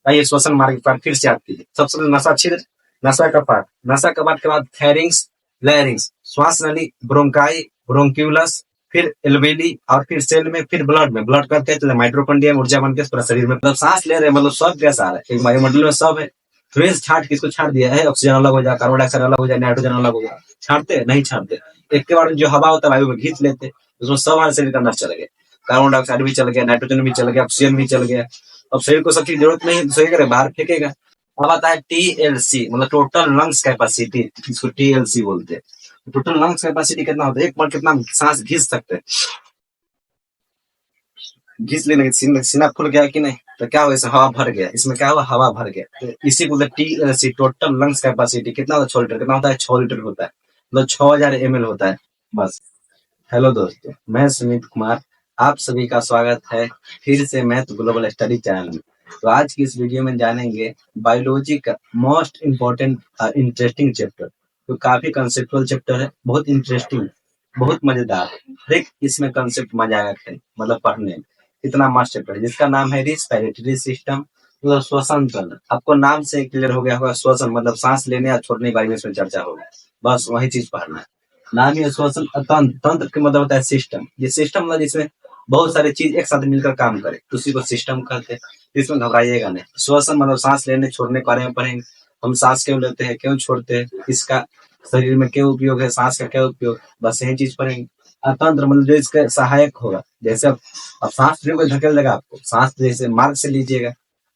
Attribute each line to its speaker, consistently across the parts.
Speaker 1: ये श्वसन मार्ग पर फिर से आती है। सबसे पहले नसा छिद्र, नसा कपाट, नसा कपाट के बाद थैरिंग्स, लैरिंग्स, श्वास नली, ब्रोंकाई, ब्रोंक्यूलस, फिर एल्वेली और फिर सेल में, फिर ब्लड में। ब्लड करते हैं तो माइट्रोकॉन्ड्रिया में ऊर्जा बनकर पूरा शरीर में, मतलब सांस ले रहे हैं, मतलब सब गैस आ रहा है, एक वायुमंडल में सब है। फ्रेश छाट किसको छाट दिया है, ऑक्सीजन अलग हो जाए, कार्बन डाइऑक्साइड अलग हो जाए, नाइट्रोजन अलग हो जाए, छाटते नहीं छाटते। एक के बाद जो हवा होता है वायु में खींच लेते, उसमें सब हमारे शरीर का अंदर चल गया, कार्बन डाइऑक्साइड भी चल गया, नाइट्रोजन भी चल गया, ऑक्सीजन भी चल गया। अब शरीर को सब चीज जरूरत नहीं है तो सही करे बाहर फेंकेगा। अब आता है टीएलसी, मतलब टोटल लंग्स कैपेसिटी, इसको टीएलसी बोलते हैं। टोटल लंग्स कैपेसिटी कितना होता है, एक बार कितना सांस घिस सकते हैं, घिस लेने सीना फूल गया कि नहीं, तो क्या हुआ, इसमें हवा भर गया, इसमें क्या हुआ, हवा भर गया, तो इसी को टीएलसी टोटल लंग्स कैपेसिटी कितना होता है, 6 लीटर। कितना होता है, 6 लीटर होता है, मतलब 6000 ml होता है बस। हेलो दोस्तों, मैं सुमित कुमार, आप सभी का स्वागत है फिर से मैथ ग्लोबल स्टडी चैनल में। तो आज की इस वीडियो में जानेंगे बायोलॉजी का मोस्ट इम्पोर्टेंट और इंटरेस्टिंग चैप्टर, तो काफी कंसेप्चुअल चैप्टर है, बहुत इंटरेस्टिंग, बहुत मजेदार। देख इसमें कंसेप्ट मजा आएगा, मतलब पढ़ने में इतना मस्त चैप्टर है, जिसका नाम है रिस्पिरेटरी सिस्टम, मतलब श्वसन तंत्र। आपको नाम से क्लियर हो गया होगा, श्वसन मतलब सांस लेने या छोड़ने के बारे में इसमें चर्चा होगी, बस वही चीज पढ़ना है। नाम ही श्वसन तंत्र, तंत्र का मतलब होता है सिस्टम। ये सिस्टम मतलब जिसमें बहुत सारे चीज एक साथ मिलकर काम करे, तो उसी को सिस्टम कहते हैं। इसमें घबराइएगा नहीं, श्वसन मतलब सांस लेने छोड़ने के बारे में पढ़ेंगे। हम सांस क्यों लेते हैं, क्यों छोड़ते हैं, इसका शरीर में क्या उपयोग है, सांस का क्या उपयोग, बस यही चीज पढ़ेंगे। और तंत्र मतलब जो इसका सहायक होगा, जैसे अब सांस लेने को धकेल देगा आपको, सांस जैसे मार्ग से लीजिएगा,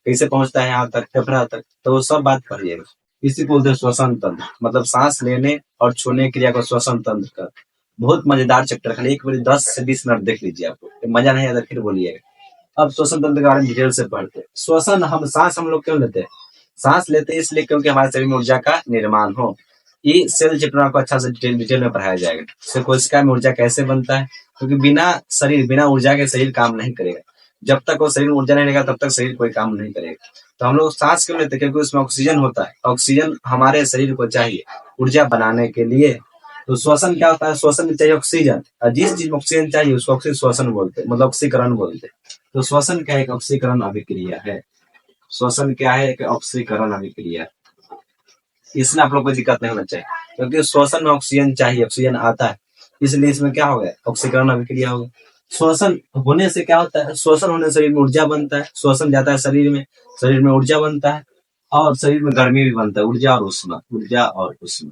Speaker 1: कैसे पहुंचता है यहाँ तक, फेफड़ा तक, तो वो सब बात पढ़िएगा। इसी को बोलते हैं श्वसन तंत्र, मतलब सांस लेने और छोड़ने की क्रिया को श्वसन तंत्र का। बहुत मजेदार चैप्टर, खाली एक बार 10 से 20 मिनट देख लीजिए, आपको मजा नहीं आता फिर बोलिएगा। अब श्वसन तंत्र के बारे में डिटेल से पढ़ते हैं। श्वसन, हम सांस हम लोग क्यों लेते हैं, सांस लेते हैं इसलिए क्योंकि हमारे शरीर में ऊर्जा का निर्माण हो। ये सेल चैप्टर आपको अच्छा से डिटेल में पढ़ाया जाएगा। इससे कोशिका में ऊर्जा कैसे बनता है, क्योंकि बिना ऊर्जा के शरीर काम नहीं करेगा। जब तक वो शरीर में ऊर्जा नहीं रहेगा तब तक शरीर कोई काम नहीं करेगा। तो हम लोग सांस क्यों लेते हैं, क्योंकि उसमें ऑक्सीजन होता है, ऑक्सीजन हमारे शरीर को चाहिए ऊर्जा बनाने के लिए। तो श्वसन क्या होता है, श्वसन में चाहिए ऑक्सीजन, और जिस चीज में ऑक्सीजन चाहिए उसको ऑक्सीजन श्वसन बोलते हैं, मतलब ऑक्सीकरण बोलते हैं। तो श्वसन क्या है, एक ऑक्सीकरण अभिक्रिया है। श्वसन क्या है, एक ऑक्सीकरण अभिक्रिया। इसमें आप लोग को दिक्कत नहीं होना चाहिए, क्योंकि श्वसन में ऑक्सीजन चाहिए, ऑक्सीजन आता है, इसलिए इसमें क्या हो गया, ऑक्सीकरण अभिक्रिया हो गया। श्वसन होने से क्या होता है, श्वसन होने से शरीर में ऊर्जा बनता है, श्वसन जाता है शरीर में ऊर्जा बनता है, और शरीर में गर्मी भी बनता है, ऊर्जा और उष्मा, ऊर्जा और उष्मा।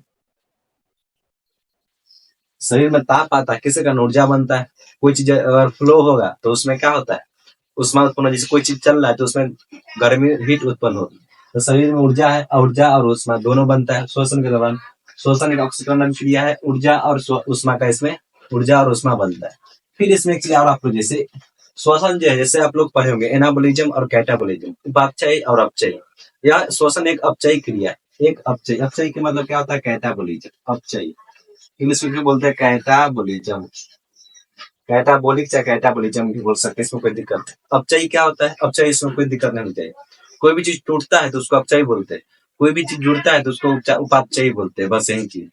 Speaker 1: शरीर में ताप आता है, किसी का ऊर्जा बनता है। कोई चीज अगर फ्लो होगा तो उसमें क्या होता है, उष्मा उत्पन्न, जैसे कोई चीज चल रहा है तो उसमें गर्मी, हीट उत्पन्न होगी। तो शरीर में ऊर्जा है, ऊर्जा और उष्मा दोनों बनता है श्वसन के दौरान। श्वसन एक ऑक्सीकरण क्रिया है, ऊर्जा और उष्मा का इसमें ऊर्जा और उष्मा बनता है। फिर इसमें एक चीज और आपको, जैसे श्वसन जो है, जैसे आप लोग पढ़े होंगे एनाबोलिज्म और कैटाबोलिज्म, उपापचय और अपचय। यह श्वसन एक अपचयी क्रिया है, एक अपचय, अपचय के मतलब क्या होता है, कैटाबोलिज्म, अपचयी। इंग्लिश में बोलते हैं कैटाबोलिज्म, कैटाबोलिक चाहे कैटाबोलिज्म भी बोल सकते हैं, इसमें कोई दिक्कत नहीं। अपचयी क्या होता है, अपचयी, इसमें कोई दिक्कत नहीं होनी चाहिए। कोई भी चीज टूटता है तो उसको अपचयी बोलते हैं, कोई भी चीज जुड़ता है तो उसको उपापचयी बोलते हैं, बस यही चीज।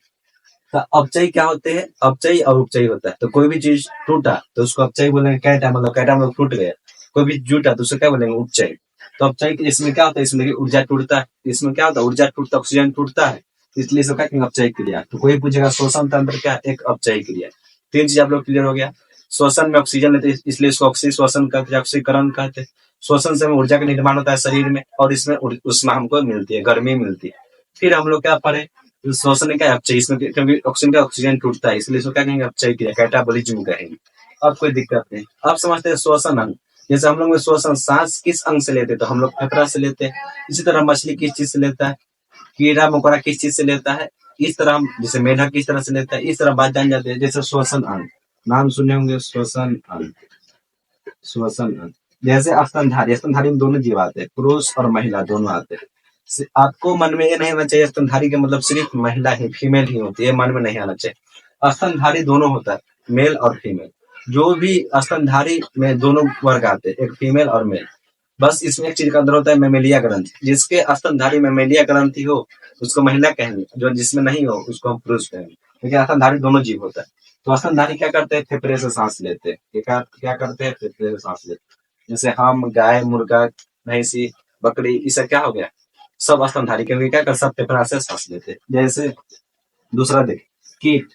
Speaker 1: तो अपचयी क्या होते हैं, अपचयी और उपचयी होता है। तो कोई भी चीज टूटा तो उसको अपचयी बोलेंगे, कैटा मतलब टूट गया। कोई भी जुटा तो उसको क्या बोलेंगे, उपचयी। तो अपचयी इसमें क्या होता है, इसमें ऊर्जा टूटता है, इसमें क्या होता है, ऊर्जा टूटता, ऑक्सीजन टूटता है, इसलिए इसको क्या कहेंगे, अपचयी क्रिया। तो कोई पूछेगा श्वसन तंत्र क्या, एक अपचयी क्रिया। तीन चीज आप लोग क्लियर हो गया। श्वसन में ऑक्सीजन लेते हैं इसलिए इसको श्वसन कहते हैं, ऑक्सीकरण कहते हैं। श्वसन से हमें ऊर्जा का निर्माण होता है शरीर में, और इसमें उष्मा हमको मिलती है, गर्मी मिलती है। फिर हम लोग क्या पढ़े, श्वसन क्या अपचयी, इसमें क्योंकि ऑक्सीजन टूटता है इसलिए इसको क्या कहेंगे, अपचयी क्रिया, कैटाबोलिज्म कहेंगे। अब कोई दिक्कत नहीं। अब समझते हैं श्वसन अंग। जैसे हम लोग में श्वसन, सांस किस अंग से लेते हैं, तो हम लोग फेफड़ा से लेते हैं। इसी तरह मछली किस चीज से लेता है, कीड़ा मकोड़ा किस चीज से लेता है, इस तरह हम, जैसे मेढक किस तरह से लेता है, इस तरह बात जान जाते हैं। जैसे श्वसन अंग, नाम सुने होंगे, श्वसन अंग, श्वसन अंग। जैसे स्तनधारी, स्तनधारी में दोनों जीव आते हैं, पुरुष और महिला दोनों आते हैं। आपको मन में ये नहीं आना चाहिए स्तनधारी के मतलब सिर्फ महिला ही, फीमेल ही होती है, मन में नहीं आना चाहिए। स्तनधारी दोनों होता है, मेल और फीमेल। जो भी स्तनधारी में दोनों वर्ग आते हैं, एक फीमेल और मेल। बस इसमें एक चीज का अंदर होता है, मेमेलिया ग्रंथि। जिसके स्तनधारी में मेमेलिया ग्रंथि हो उसको महिला कहेंगे, जो जिसमें नहीं हो उसको हम पुरुष कहेंगे, क्योंकि स्तनधारी दोनों जीव होता है। तो स्तनधारी क्या करते हैं, फेफड़े से सांस लेते हैं। क्या करते हैं, फेफड़े से सांस लेते हैं। जैसे हम, गाय, मुर्गा, भैंसी, बकरी, इससे क्या हो गया, सब स्तनधारी, क्योंकि क्या कर सब फेफड़ा से सांस लेते। जैसे दूसरा देख, कीट।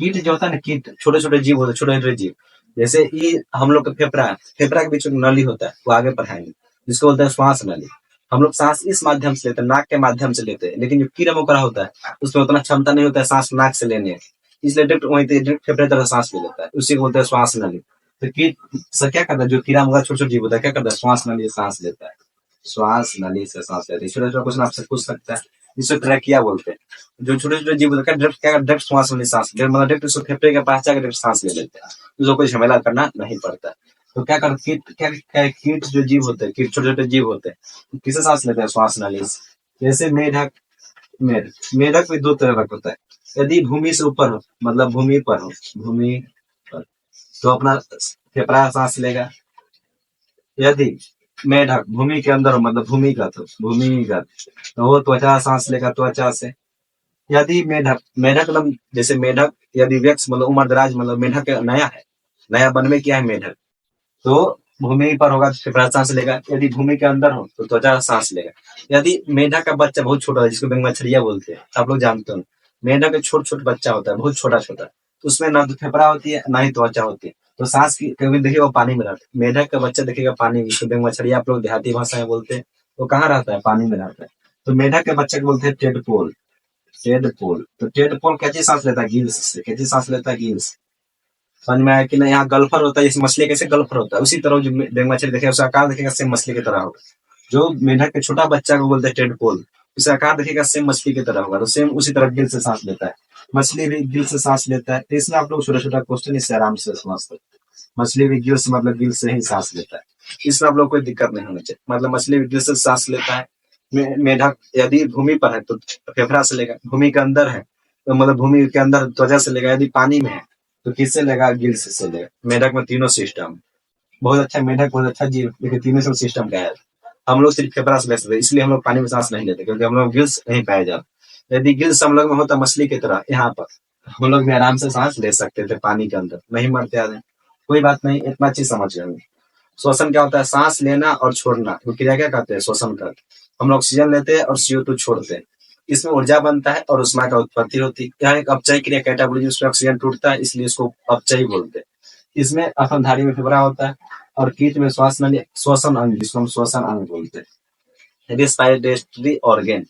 Speaker 1: कीट जो होता है ना, कीट छोटे छोटे जीव होते हैं, छोटे छोटे जीव। जैसे ये हम लोग का फेफड़ा है, फेफड़ा के बीच में नली होता है, वो आगे पढ़ाएंगे, जिसको बोलते हैं श्वास नली। हम लोग सांस इस माध्यम से लेते हैं, नाक के माध्यम से लेते हैं, लेकिन जो कीड़ा मकोड़ा होता है उसमें उतना क्षमता नहीं होता है सांस नाक से लेने की, इसलिए डायरेक्ट वहीं डायरेक्ट फेफड़े तरह सांस ले लेता है, उसी को बोलते हैं श्वास नली। तो कीट से क्या करता है, जो कीड़ा मकोड़ा छोटे छोटे जीव होता है क्या करता है, श्वास नली से सांस लेता है, श्वास नली से सांस लेते हैं। छोटा छोटा क्वेश्चन आपसे पूछ सकता है, जिसको ट्रैकिया बोलते हैं। जो छोटे छोटे जीव होते हैं डायरेक्ट श्वास वाली सांस, मतलब डायरेक्ट उसको फेफड़े के पास जाकर डायरेक्ट सांस ले लेते हैं, उसको कोई झमेला करना नहीं पड़ता। तो क्या कर कीट, क्या कीट जो जीव होते हैं, कीट छोटे छोटे जीव होते हैं, किसे सांस लेते हैं, श्वास नली से। जैसे मेढक, मेढक भी दो तरह का होता है। यदि भूमि से ऊपर हो, मतलब भूमि पर हो, भूमि पर, तो अपना फेफड़ा सांस लेगा। यदि मेढक भूमि के अंदर हो, मतलब भूमिगत हो, भूमिगत, तो वो त्वचा सांस लेगा, त्वचा से। यदि मेढक, मेढक मतलब जैसे मेढक, यदि व्यक्ति मतलब उम्र दराज, मतलब मेढक नया है, नया बन में किया है मेढक, तो भूमि पर होगा तो फेफड़ा सांस लेगा। यदि भूमि के अंदर हो तो त्वचा सांस लेगा। यदि मेढक का बच्चा बहुत छोटा है, जिसको बैंक मछलिया बोलते हैं, आप लोग जानते हो, मेढक का छोटा छोटा बच्चा होता है, बहुत छोटा छोटा, तो उसमें ना तो फेफड़ा होती है ना ही त्वचा होती है, तो सांस की कभी देखिए वो पानी में रहता है। मेढक का बच्चा देखिएगा पानी में, जिसको बैंक मछलिया आप लोग देहाती भाषा में बोलते हैं, वो कहाँ रहता है, पानी में रहता है। तो मेढक के बच्चे को बोलते हैं टेडपोल। टेडपोल, तो टेडपोल कैसे सांस लेता है, गिल्स से। कैसे सांस लेता है, गिल्स। समझ में आया कि नहीं। यहाँ गल्फर होता है, जैसे मछली कैसे गल्फर होता है, उसी तरह जो बैंक मछली देखेगा उसका आकार देखेगा सेम मछली की तरह होगा। जो मेढक के छोटा बच्चा को बोलते हैं टेडपोल, उसका आकार देखेगा सेम मछली की तरह होगा, तो सेम उसी तरह गिल से सांस लेता है। मछली भी गिल से सांस लेता है। तो इसमें आप लोग छोटा छोटा क्वेश्चन इससे आराम से समझ सकते हैं। मछली भी गिल से, मतलब गिल से ही सांस लेता है, इसमें आप लोग कोई दिक्कत नहीं होनी चाहिए। मतलब मछली भी गिल से सांस लेता है। मेढक यदि भूमि पर है तो फेफड़ा से लेगा, भूमि के अंदर है तो मतलब भूमि के अंदर त्वचा से लेगा, यदि पानी में है तो किससे लेगा, गिल्स से लेगा। मेढक में तीनों सिस्टम, बहुत अच्छा मेढक, बहुत अच्छा जीव, लेकिन तीनों सब सिस्टम का है। हम लोग सिर्फ फेफड़ा से ले सकते, इसलिए हम लोग पानी में सांस नहीं लेते, क्योंकि हम लोग गिल्स नहीं पाए जाते। यदि गिल्स हम लोग में होता मछली की तरह यहाँ पर, हम लोग भी आराम से सांस ले सकते थे पानी के अंदर, नहीं मरते आदमी। कोई बात नहीं, इतना चीज समझ गए। श्वसन क्या होता है, सांस लेना और छोड़ना, वो क्रिया क्या कहते हैं, श्वसन कर। हम लोग ऑक्सीजन लेते हैं और CO2 छोड़ते हैं, इसमें ऊर्जा बनता है और उष्मा का उत्पत्ति होती है। यहाँ एक अपचयी क्रिया कैटाबोलिज्म, उसमें ऑक्सीजन टूटता है, इसलिए इसको अपचयी बोलते हैं। इसमें स्तनधारी में फेफड़ा होता है, और कीट में श्वास नली, श्वसन अंग, जिसको हम श्वसन अंग बोलते हैं, रेस्पिरेटरी ऑर्गन।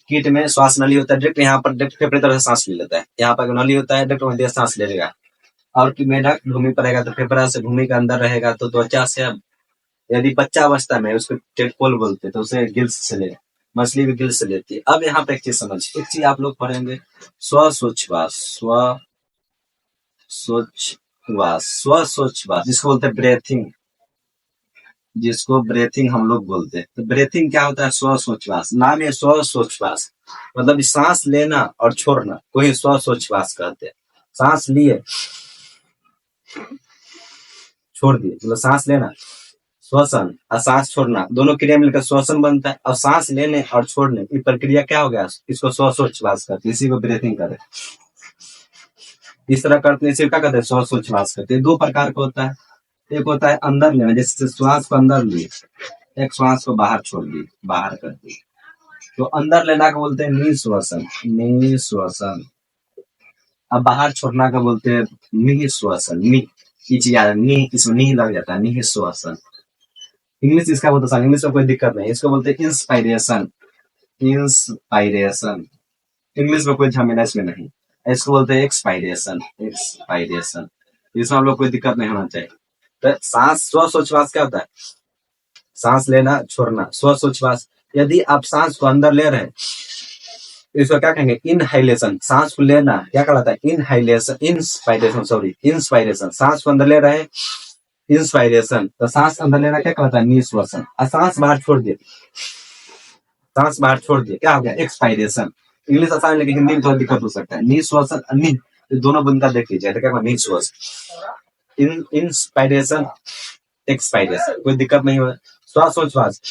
Speaker 1: कीट में श्वास नली होता है, डायरेक्ट यहाँ पर डायरेक्ट फेफड़े तरह से सांस ले लेता है, यहाँ पर नली होता है, डायरेक्ट वहीं सांस ले लेगा। और कि मेढक भूमि पर रहेगा तो फेफड़ा से, भूमि के अंदर रहेगा तो त्वचा से। यदि बच्चा अवस्था में उसको टेडपोल बोलते हैं, तो उसे गिल्स से ले, मछली भी गिल्स से लेती है। अब यहाँ पे एक चीज समझ, एक चीज आप लोग पढ़ेंगे, स्वसोच्छवास, स्वसोच्छवास, जिसको बोलते हैं ब्रेथिंग, जिसको ब्रेथिंग हम लोग बोलते हैं। तो ब्रेथिंग क्या होता है, स्वसोच्छवास। नाम है स्वसोच्छवास, मतलब सांस लेना और छोड़ना को ही स्वसोच्छवास कहते हैं। सांस लिए, छोड़ दिए, मतलब सांस लेना, श्वसन और सांस छोड़ना, दोनों क्रिया मिलकर श्वसन बनता है। और सांस लेने और छोड़ने की प्रक्रिया क्या हो गया, इसको श्वासोच्छवास करते हैं, इसी को ब्रीथिंग करते हैं। इस तरह करते हैं, इसे क्या कहते हैं, श्वासोच्छवास करते हैं। दो प्रकार का होता है, एक होता है अंदर लेना, जैसे श्वास को अंदर लिए, एक श्वास को बाहर छोड़ दिए, बाहर कर दिए, तो अंदर लेना को बोलते हैं निःश्वसन, निःश्वसन। अब बाहर छोड़ना का बोलते हैं निःश्वसन। इसमें नी लग जाता है, निःश्वसन। इंग्लिश इसका बहुत आसान, इंग्लिश में कोई दिक्कत नहीं, इसको बोलते हैं इंस्पायरेशन, इंस्पायरेशन। इंग्लिश में कोई झमेला इसमें नहीं, इसको बोलते हैं एक्सपायरेशन, एक्सपायरेशन। इसमें हम लोग कोई दिक्कत नहीं होना चाहिए। तो सांस, श्वासोच्छवास क्या होता है, सांस लेना छोड़ना, श्वासोच्छवास। यदि आप सांस को अंदर ले रहे हैं, इसको क्या कहेंगे, इनहाइलेशन। सांस को लेना क्या कहलाता है, इनहाइलेशन, इंस्पायरेशन, सॉरी इंस्पायरेशन। सांस को अंदर ले रहे हैं, इंस्पायरेशन। तो सांस अंदर लेना क्या कहलाता है, निःश्वासन। और सांस बाहर छोड़ दिए, सांस बाहर छोड़ दिए, क्या हो गया, एक्सपायरेशन। इंग्लिश आसान है, लेकिन हिंदी में थोड़ा दिक्कत हो सकता है। निःश्वासन, दोनों बुंदा देख लीजिए, तो क्या निःश्वासन, इंस्पायरेशन, एक्सपायरेशन, कोई दिक्कत नहीं हो। श्वासोच्छवास,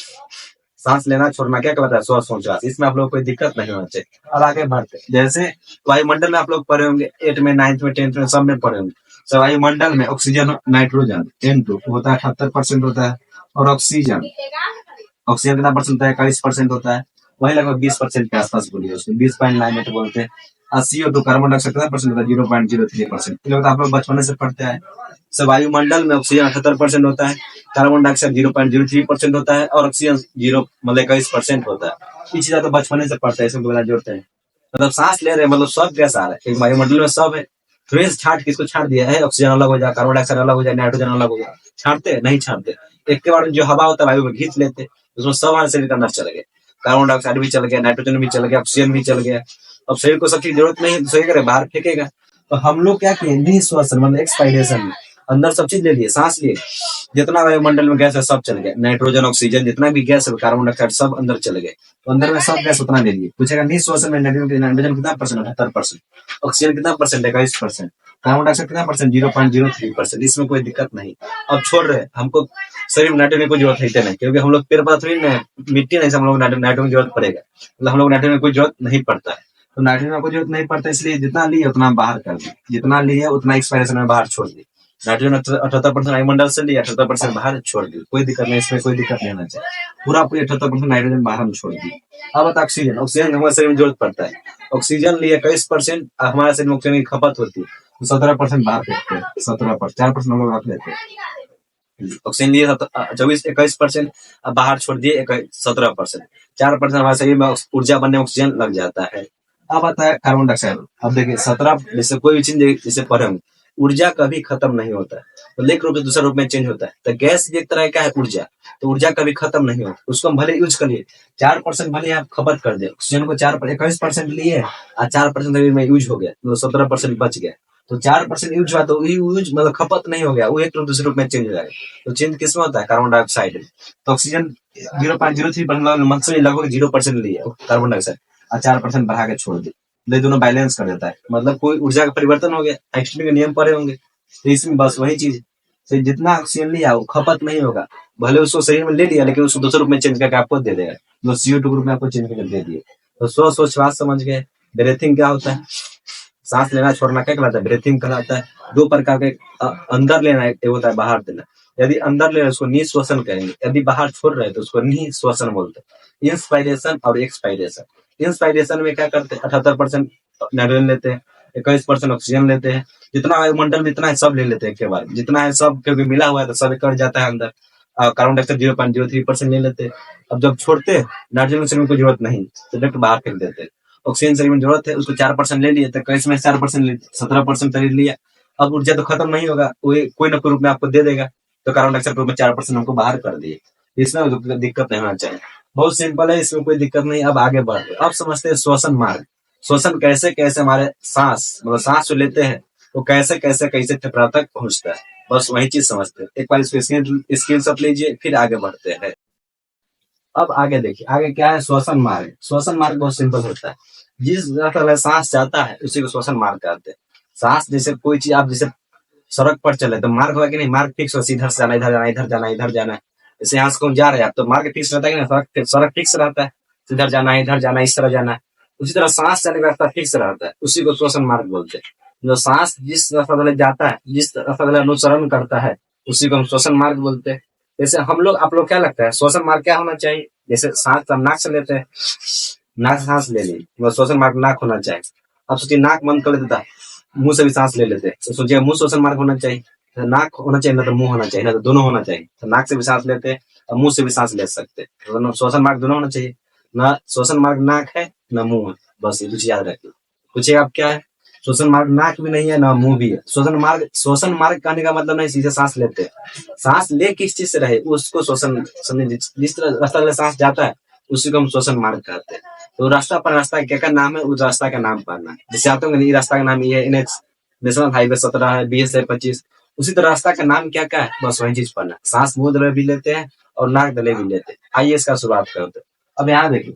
Speaker 1: सांस लेना छोड़ना क्या कहता है, श्वासोच्छवास। इसमें आप लोग कोई दिक्कत नहीं होना चाहिए। और आगे बढ़ते, जैसे वायुमंडल में आप लोग पढ़े होंगे, 8 में, 9th में, 10th में, सब में पढ़े होंगे। वायुमंडल में ऑक्सीजन, नाइट्रोजन N2 होता है, 78% होता है। और ऑक्सीजन, ऑक्सीजन कितना परसेंट होता है? 21% होता है। वही लगभग 20% के आसपास बोलिए, उसमें 20.98 बोलते हैं। और CO2 कार्बन डाइऑक्साइड कितना परसेंट होता है? 0.03%। ये लोग तो आप लोग बचपन से पढ़ते हैं। सब वायुमंडल में ऑक्सीजन 78% होता है, कार्बन डाइऑक्साइड 0.03% होता है, और ऑक्सीजन 0 मतलब 21% होता है। ये चीज तो बचपन से पढ़ते हैं, इसमें बड़ा जोड़ते हैं। मतलब सांस ले रहे हैं, मतलब सब गैस आ रहा है, एक वायुमंडल में सब है। फिर छाट किसको छाट दिया है? ऑक्सीजन अलग हो जाए, कार्बन डाइऑक्साइड अलग हो जाए, नाइट्रोजन अलग हो जाए, छाटते नहीं छाटते। एक के बाद जो हवा होता है वायु में खींच लेते, उसमें सब हमारे शरीर का अंदर चले गए। कार्बन डाइऑक्साइड भी चल गया, नाइट्रोजन भी चल गया, ऑक्सीजन भी चल गया। अब शरीर को सब चीज जरूरत नहीं है तो सही करे बाहर फेंकेगा। तो हम लोग क्या किए? निःश्वासन मतलब एक्सपायरेशन में अंदर सब चीज ले लिए, सांस लिए, जितना वायुमंडल में गैस है सब चल गया, नाइट्रोजन ऑक्सीजन जितना भी गैस है, कार्बन डाइऑक्साइड सब अंदर चले गए। तो अंदर में सब गैस उतना ले लिए। पूछेगा निःश्वासन में नाइट्रोजन कितना परसेंट? 78%। ऑक्सीजन कितना परसेंट है? 21%। कार्बन डाइऑक्साइड कितना परसेंट? 0.03%। इसमें कोई दिक्कत नहीं। अब छोड़ रहे हमको शरीर में नाइट्रोजन की कोई जरूरत है नहीं, क्योंकि हम लोग पेड़ पौधा थोड़ी ना, मिट्टी नहीं से हम लोग नाइट्रोजन की जरूरत पड़ेगा, मतलब हम लोग नाइट्रोजन की कोई जरूरत नहीं पड़ता है। तो नाइट्रोजन को जरूरत नहीं पड़ता, इसलिए जितना लिए उतना बाहर कर दी, जितना लिए उतना एक्सपायरेशन में बाहर छोड़ दी। नाइट्रोजन 78% वायुमंडल से लिया, 78% बाहर छोड़ दी। कोई दिक्कत नहीं, इसमें कोई दिक्कत नहीं होना चाहिए। पूरा पूरी 78% नाइट्रोजन बाहर हम छोड़ दी। अब बता ऑक्सीजन, ऑक्सीजन हमारे शरीर में जरूरत पड़ता है। ऑक्सीजन लिए 21%, हमारे शरीर में ऑक्सीजन की खपत होती है, तो 17% बाहर फेंकते हैं। 17%, 4% हम लोग रख लेते हैं। ऑक्सीजन लिए 21%, अब बाहर छोड़ दिए 17%। 4% हमारे शरीर में ऊर्जा बनने में ऑक्सीजन लग जाता है। अब आता है कार्बन डाइऑक्साइड। अब देखिए 17, जैसे कोई भी चीज जैसे पढ़े हम, ऊर्जा कभी खत्म नहीं होता है, तो एक रूप से दूसरे रूप में चेंज होता है। तो गैस भी एक तरह का है ऊर्जा, तो ऊर्जा कभी खत्म नहीं होता, उसको हम भले यूज करिए। 4% भले आप खपत कर दे, ऑक्सीजन को 21% लिए और 4% शरीर में यूज हो गया, मतलब 17% बच गया। तो 4% यूज हुआ, तो यूज मतलब खपत नहीं हो गया, वो एक रूप दूसरे रूप में चेंज हो जाएगा। तो चेंज किसमें होता है? Carbon dioxide. तो ऑक्सीजन 0.03% लगभग 0% लिए कार्बन डाइऑक्साइड, और 4% बढ़ा के छोड़ दी। ये दोनों बैलेंस कर देता है, मतलब कोई ऊर्जा का परिवर्तन हो गया। आइंस्टीन के नियम पढ़े होंगे, तो इसमें बस वही चीज है। जितना ऑक्सीजन लिया वो खपत नहीं होगा, भले उसको शरीर में ले लिया, लेकिन उसको दूसरे रूप में चेंज करके आपको दे देगा। तो CO2 ग्रुप में आपको चेंज करके दे दिए। तो सोच बात समझ गए। ब्रीथिंग क्या होता है? सांस लेना छोड़ना क्या कहलाता है? ब्रीथिंग कहलाता है। दो प्रकार के, अंदर लेना एक होता है, बाहर देना। यदि अंदर ले रहे उसको निःश्वसन कहेंगे, यदि बाहर छोड़ रहे तो उसको निःश्वसन बोलते हैं। इंस्पायरेशन और एक्सपायरेशन। इंस्पायरेशन में क्या करते हैं? 78% नाइट्रोजन लेते हैं, 21% ऑक्सीजन लेते हैं। जितना वायुमंडल में इतना है सब ले लेते हैं एक के बाद, जितना है सब, क्योंकि मिला हुआ है तो सब कट जाता है अंदर। कार्बन डाइऑक्साइड 0.03% ले लेते हैं। अब जब छोड़ते हैं, नाइट्रोजन शरीर में कोई जरूरत नहीं, तो डायरेक्ट बाहर फेंक देते हैं। ऑक्सीजन शरीर में जरूरत है, उसको 4% ले लिए, तो कैसे में 4% ले, 17% शरीर लिया। अब ऊर्जा तो खत्म नहीं होगा, कोई ना कोई रूप में आपको दे देगा। तो कार्बन डाइऑक्साइड रूप में 4% हमको बाहर कर दिए। इसमें दिक्कत नहीं होना चाहिए, बहुत सिंपल है, इसमें कोई दिक्कत नहीं। अब आगे बढ़, अब समझते हैं श्वसन मार्ग। श्वसन कैसे कैसे हमारे सांस, मतलब सांस जो लेते हैं वो कैसे कैसे कैसे फेफड़ा तक पहुंचता है, बस वही चीज समझते हैं। एक बार इसको स्क्रीन शॉट लीजिए, फिर आगे बढ़ते हैं। अब आगे देखिए, आगे क्या है? श्वसन मार्ग। श्वसन मार्ग बहुत सिंपल होता है, जिस रास्ते में सांस जाता है उसी को श्वसन मार्ग कहते हैं। सांस जैसे कोई चीज, आप जैसे सड़क पर चले तो मार्ग होगा कि नहीं? मार्ग फिक्स हो, इधर से जाना, इधर जाना, इधर जाना, इधर जाना। जैसे यहाँ से कहीं जा रहे हैं आप, तो मार्ग फिक्स रहता है कि नहीं? सड़क फिक्स रहता है, इधर जाना है, इधर जाना, इस तरह जाना है। उसी तरह सांस जाने का रास्ता फिक्स रहता है, उसी को श्वसन मार्ग बोलते हैं। जो सांस जिस रास्ता वाले जाता है, जिस रास्ता वाले अनुसरण करता है, उसी को हम श्वसन मार्ग बोलते हैं। जैसे हम लोग, आप लोग क्या लगता है श्वसन मार्ग क्या होना चाहिए? जैसे सांस हम नाक से लेते हैं, नाक से सांस ले ली, मतलब श्वसन मार्ग नाक होना चाहिए। अब सोचिए नाक बंद कर लेता है, मुंह से भी सांस ले लेते हैं, तो सोचिए मुंह श्वसन मार्ग होना चाहिए, नाक होना चाहिए, ना तो मुंह होना चाहिए, ना तो दोनों होना चाहिए। तो नाक से भी सांस लेते हैं और मुंह से भी सांस ले सकते हैं, तो श्वसन मार्ग दोनों होना चाहिए। ना श्वसन मार्ग नाक है ना मुंह है, बस ये कुछ याद रखिए। पूछिए आप क्या है? श्वसन मार्ग नाक भी नहीं है ना मुंह भी है। श्वसन मार्ग कहने का मतलब नहीं सीधे सांस लेते हैं, सांस ले किस चीज से रहे उसको श्वसन समझे। जिस तरह रास्ता सांस जाता है उसी को हम श्वसन मार्ग कहते हैं। तो रास्ता पर, रास्ता क्या क्या नाम है, उस रास्ता का नाम पढ़ना है। जैसे आप ये रास्ता का नाम ये है NH, नेशनल हाईवे 17 है, BS है 25, उसी तरह रास्ता का नाम क्या क्या है, बस वही चीज पढ़ना है। सांस मुंह दले भी लेते हैं और नाक दले भी लेते हैं। आइए इसका शुरुआत करते हैं। अब यहाँ देखिए,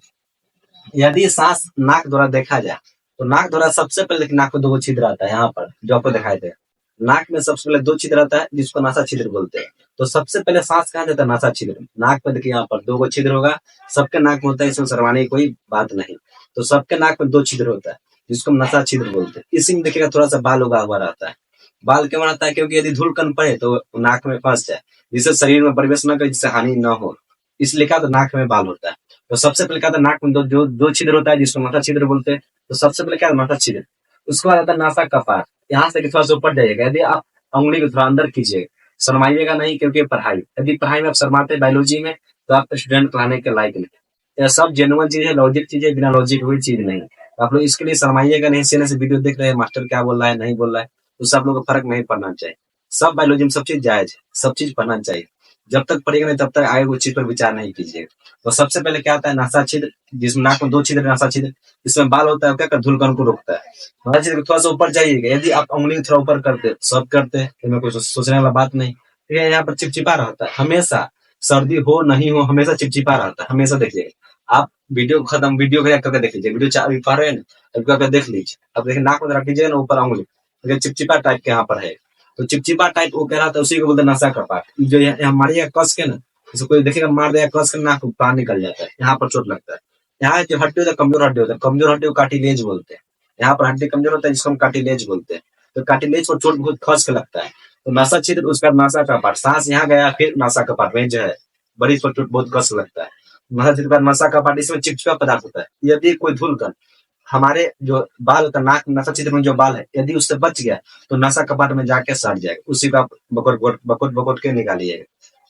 Speaker 1: यदि सांस नाक द्वारा देखा जाए तो नाक द्वारा सबसे पहले नाक में 2 छिद्र आता है, यहाँ पर जो आपको दिखाई दे। नाक में सबसे पहले 2 छिद्र आता है, जिसको नासा छिद्र बोलते हैं। तो सबसे पहले सांस कहाँ देता है? नासा छिद्र। नाक पे देखिए यहाँ पर 2 छिद्र होगा, सबके नाक में होता है, इसमें शर्माने की कोई बात नहीं। तो सबके नाक में 2 छिद्र होता है, जिसको हम नासा छिद्र बोलते हैं। इसी में देखिएगा थोड़ा सा बाल उगा हुआ रहता है, बाल क्यों बनता है? क्योंकि यदि धूल कण पड़े तो नाक में फंस जाए, जिससे शरीर में प्रवेश न करे, जिससे हानि न हो, इसलिए क्या होता है, नाक में बाल होता है। तो सबसे पहले क्या होता है, नाक में दो छिद्र होता है, जिसको माथा छिद्र बोलते हैं। तो सबसे पहले क्या है, माथा छिद्र। उसके बाद आता है नासा कपाट। यहाँ से थोड़ा सा ऊपर जाइएगा, यदि आप उंगली को थोड़ा अंदर कीजिएगा, शर्माइएगा नहीं, क्योंकि पढ़ाई, यदि पढ़ाई में आप शर्माते बायोलॉजी में, तो आप स्टूडेंट पढ़ाने के लायक नहीं। यह सब जेनुअन चीज है, लॉजिक चीज है, बिना लॉजिक कोई चीज नहीं। आप लोग इसके लिए शर्माइएगा नहीं, सीने से वीडियो देख रहे हैं, मास्टर क्या बोल रहा है नहीं बोल रहा है, तो सब लोग को फर्क नहीं पड़ना चाहिए। सब बायोलॉजी में सब चीज जायज है, सब चीज पढ़ना चाहिए। जब तक पढ़ेगा नहीं तब तक आगे कोई चीज पर विचार नहीं कीजिएगा। तो सबसे पहले क्या आता है, नासा छिद्र, जिसमें नाक में दो छिद्र, नासा छिद्र, इसमें बाल होता है, क्या कर धूलकण को रोकता है। नासा छिद्र थोड़ा सा ऊपर जाइएगा, यदि आप उंगली को थोड़ा ऊपर करते, सब करते हैं, इसमें कोई सोचने वाला बात नहीं। ठीक है, यहाँ पर चिपचिपा रहता है हमेशा, सर्दी हो नहीं हो हमेशा चिपचिपा रहता है, हमेशा देखिएगा। आप वीडियो को करके देख लीजिए, वीडियो अभी पढ़ रहे हैं ना, करके देख लीजिए। अब देखिए नाक में रख लीजिएगा ना ऊपर उंगली, देखिए चिपचिपा टाइप के यहाँ पर है। तो चिपचिपा टाइप वो कह रहा था, उसी को बोलते हैं नशा कपाट। जो यहाँ मारिएगा कस के ना, जैसे कोई देखेगा मार देगा कस के, नाक प्राण निकल जाता है, यहाँ पर चोट लगता है। यहाँ जो हड्डी होता है कमजोर हड्डी होता है, कमजोर हड्डी को कार्टिलेज बोलते हैं। यहाँ पर हड्डी कमजोर होता है, जिसको हम कार्टिलेज बोलते हैं। तो कार्टिलेज को चोट बहुत खस के लगता है। तो नशा छिद्र, उसका नशा कपाट, सांस यहाँ गया फिर नशा कपाट, वही जो है बड़ी चोट बहुत कस लगता है। नशा छिद्र का नशा कपाट, इसमें चिपचिपा पदार्थ होता है। यदि कोई धूल हमारे जो बाल होता है, नाक नशा छिद्र में जो बाल है, यदि उससे बच गया तो नशा कपाट में जाके सड़ जाएगा, उसी को आप बकोट बकोट के निकालिएगा।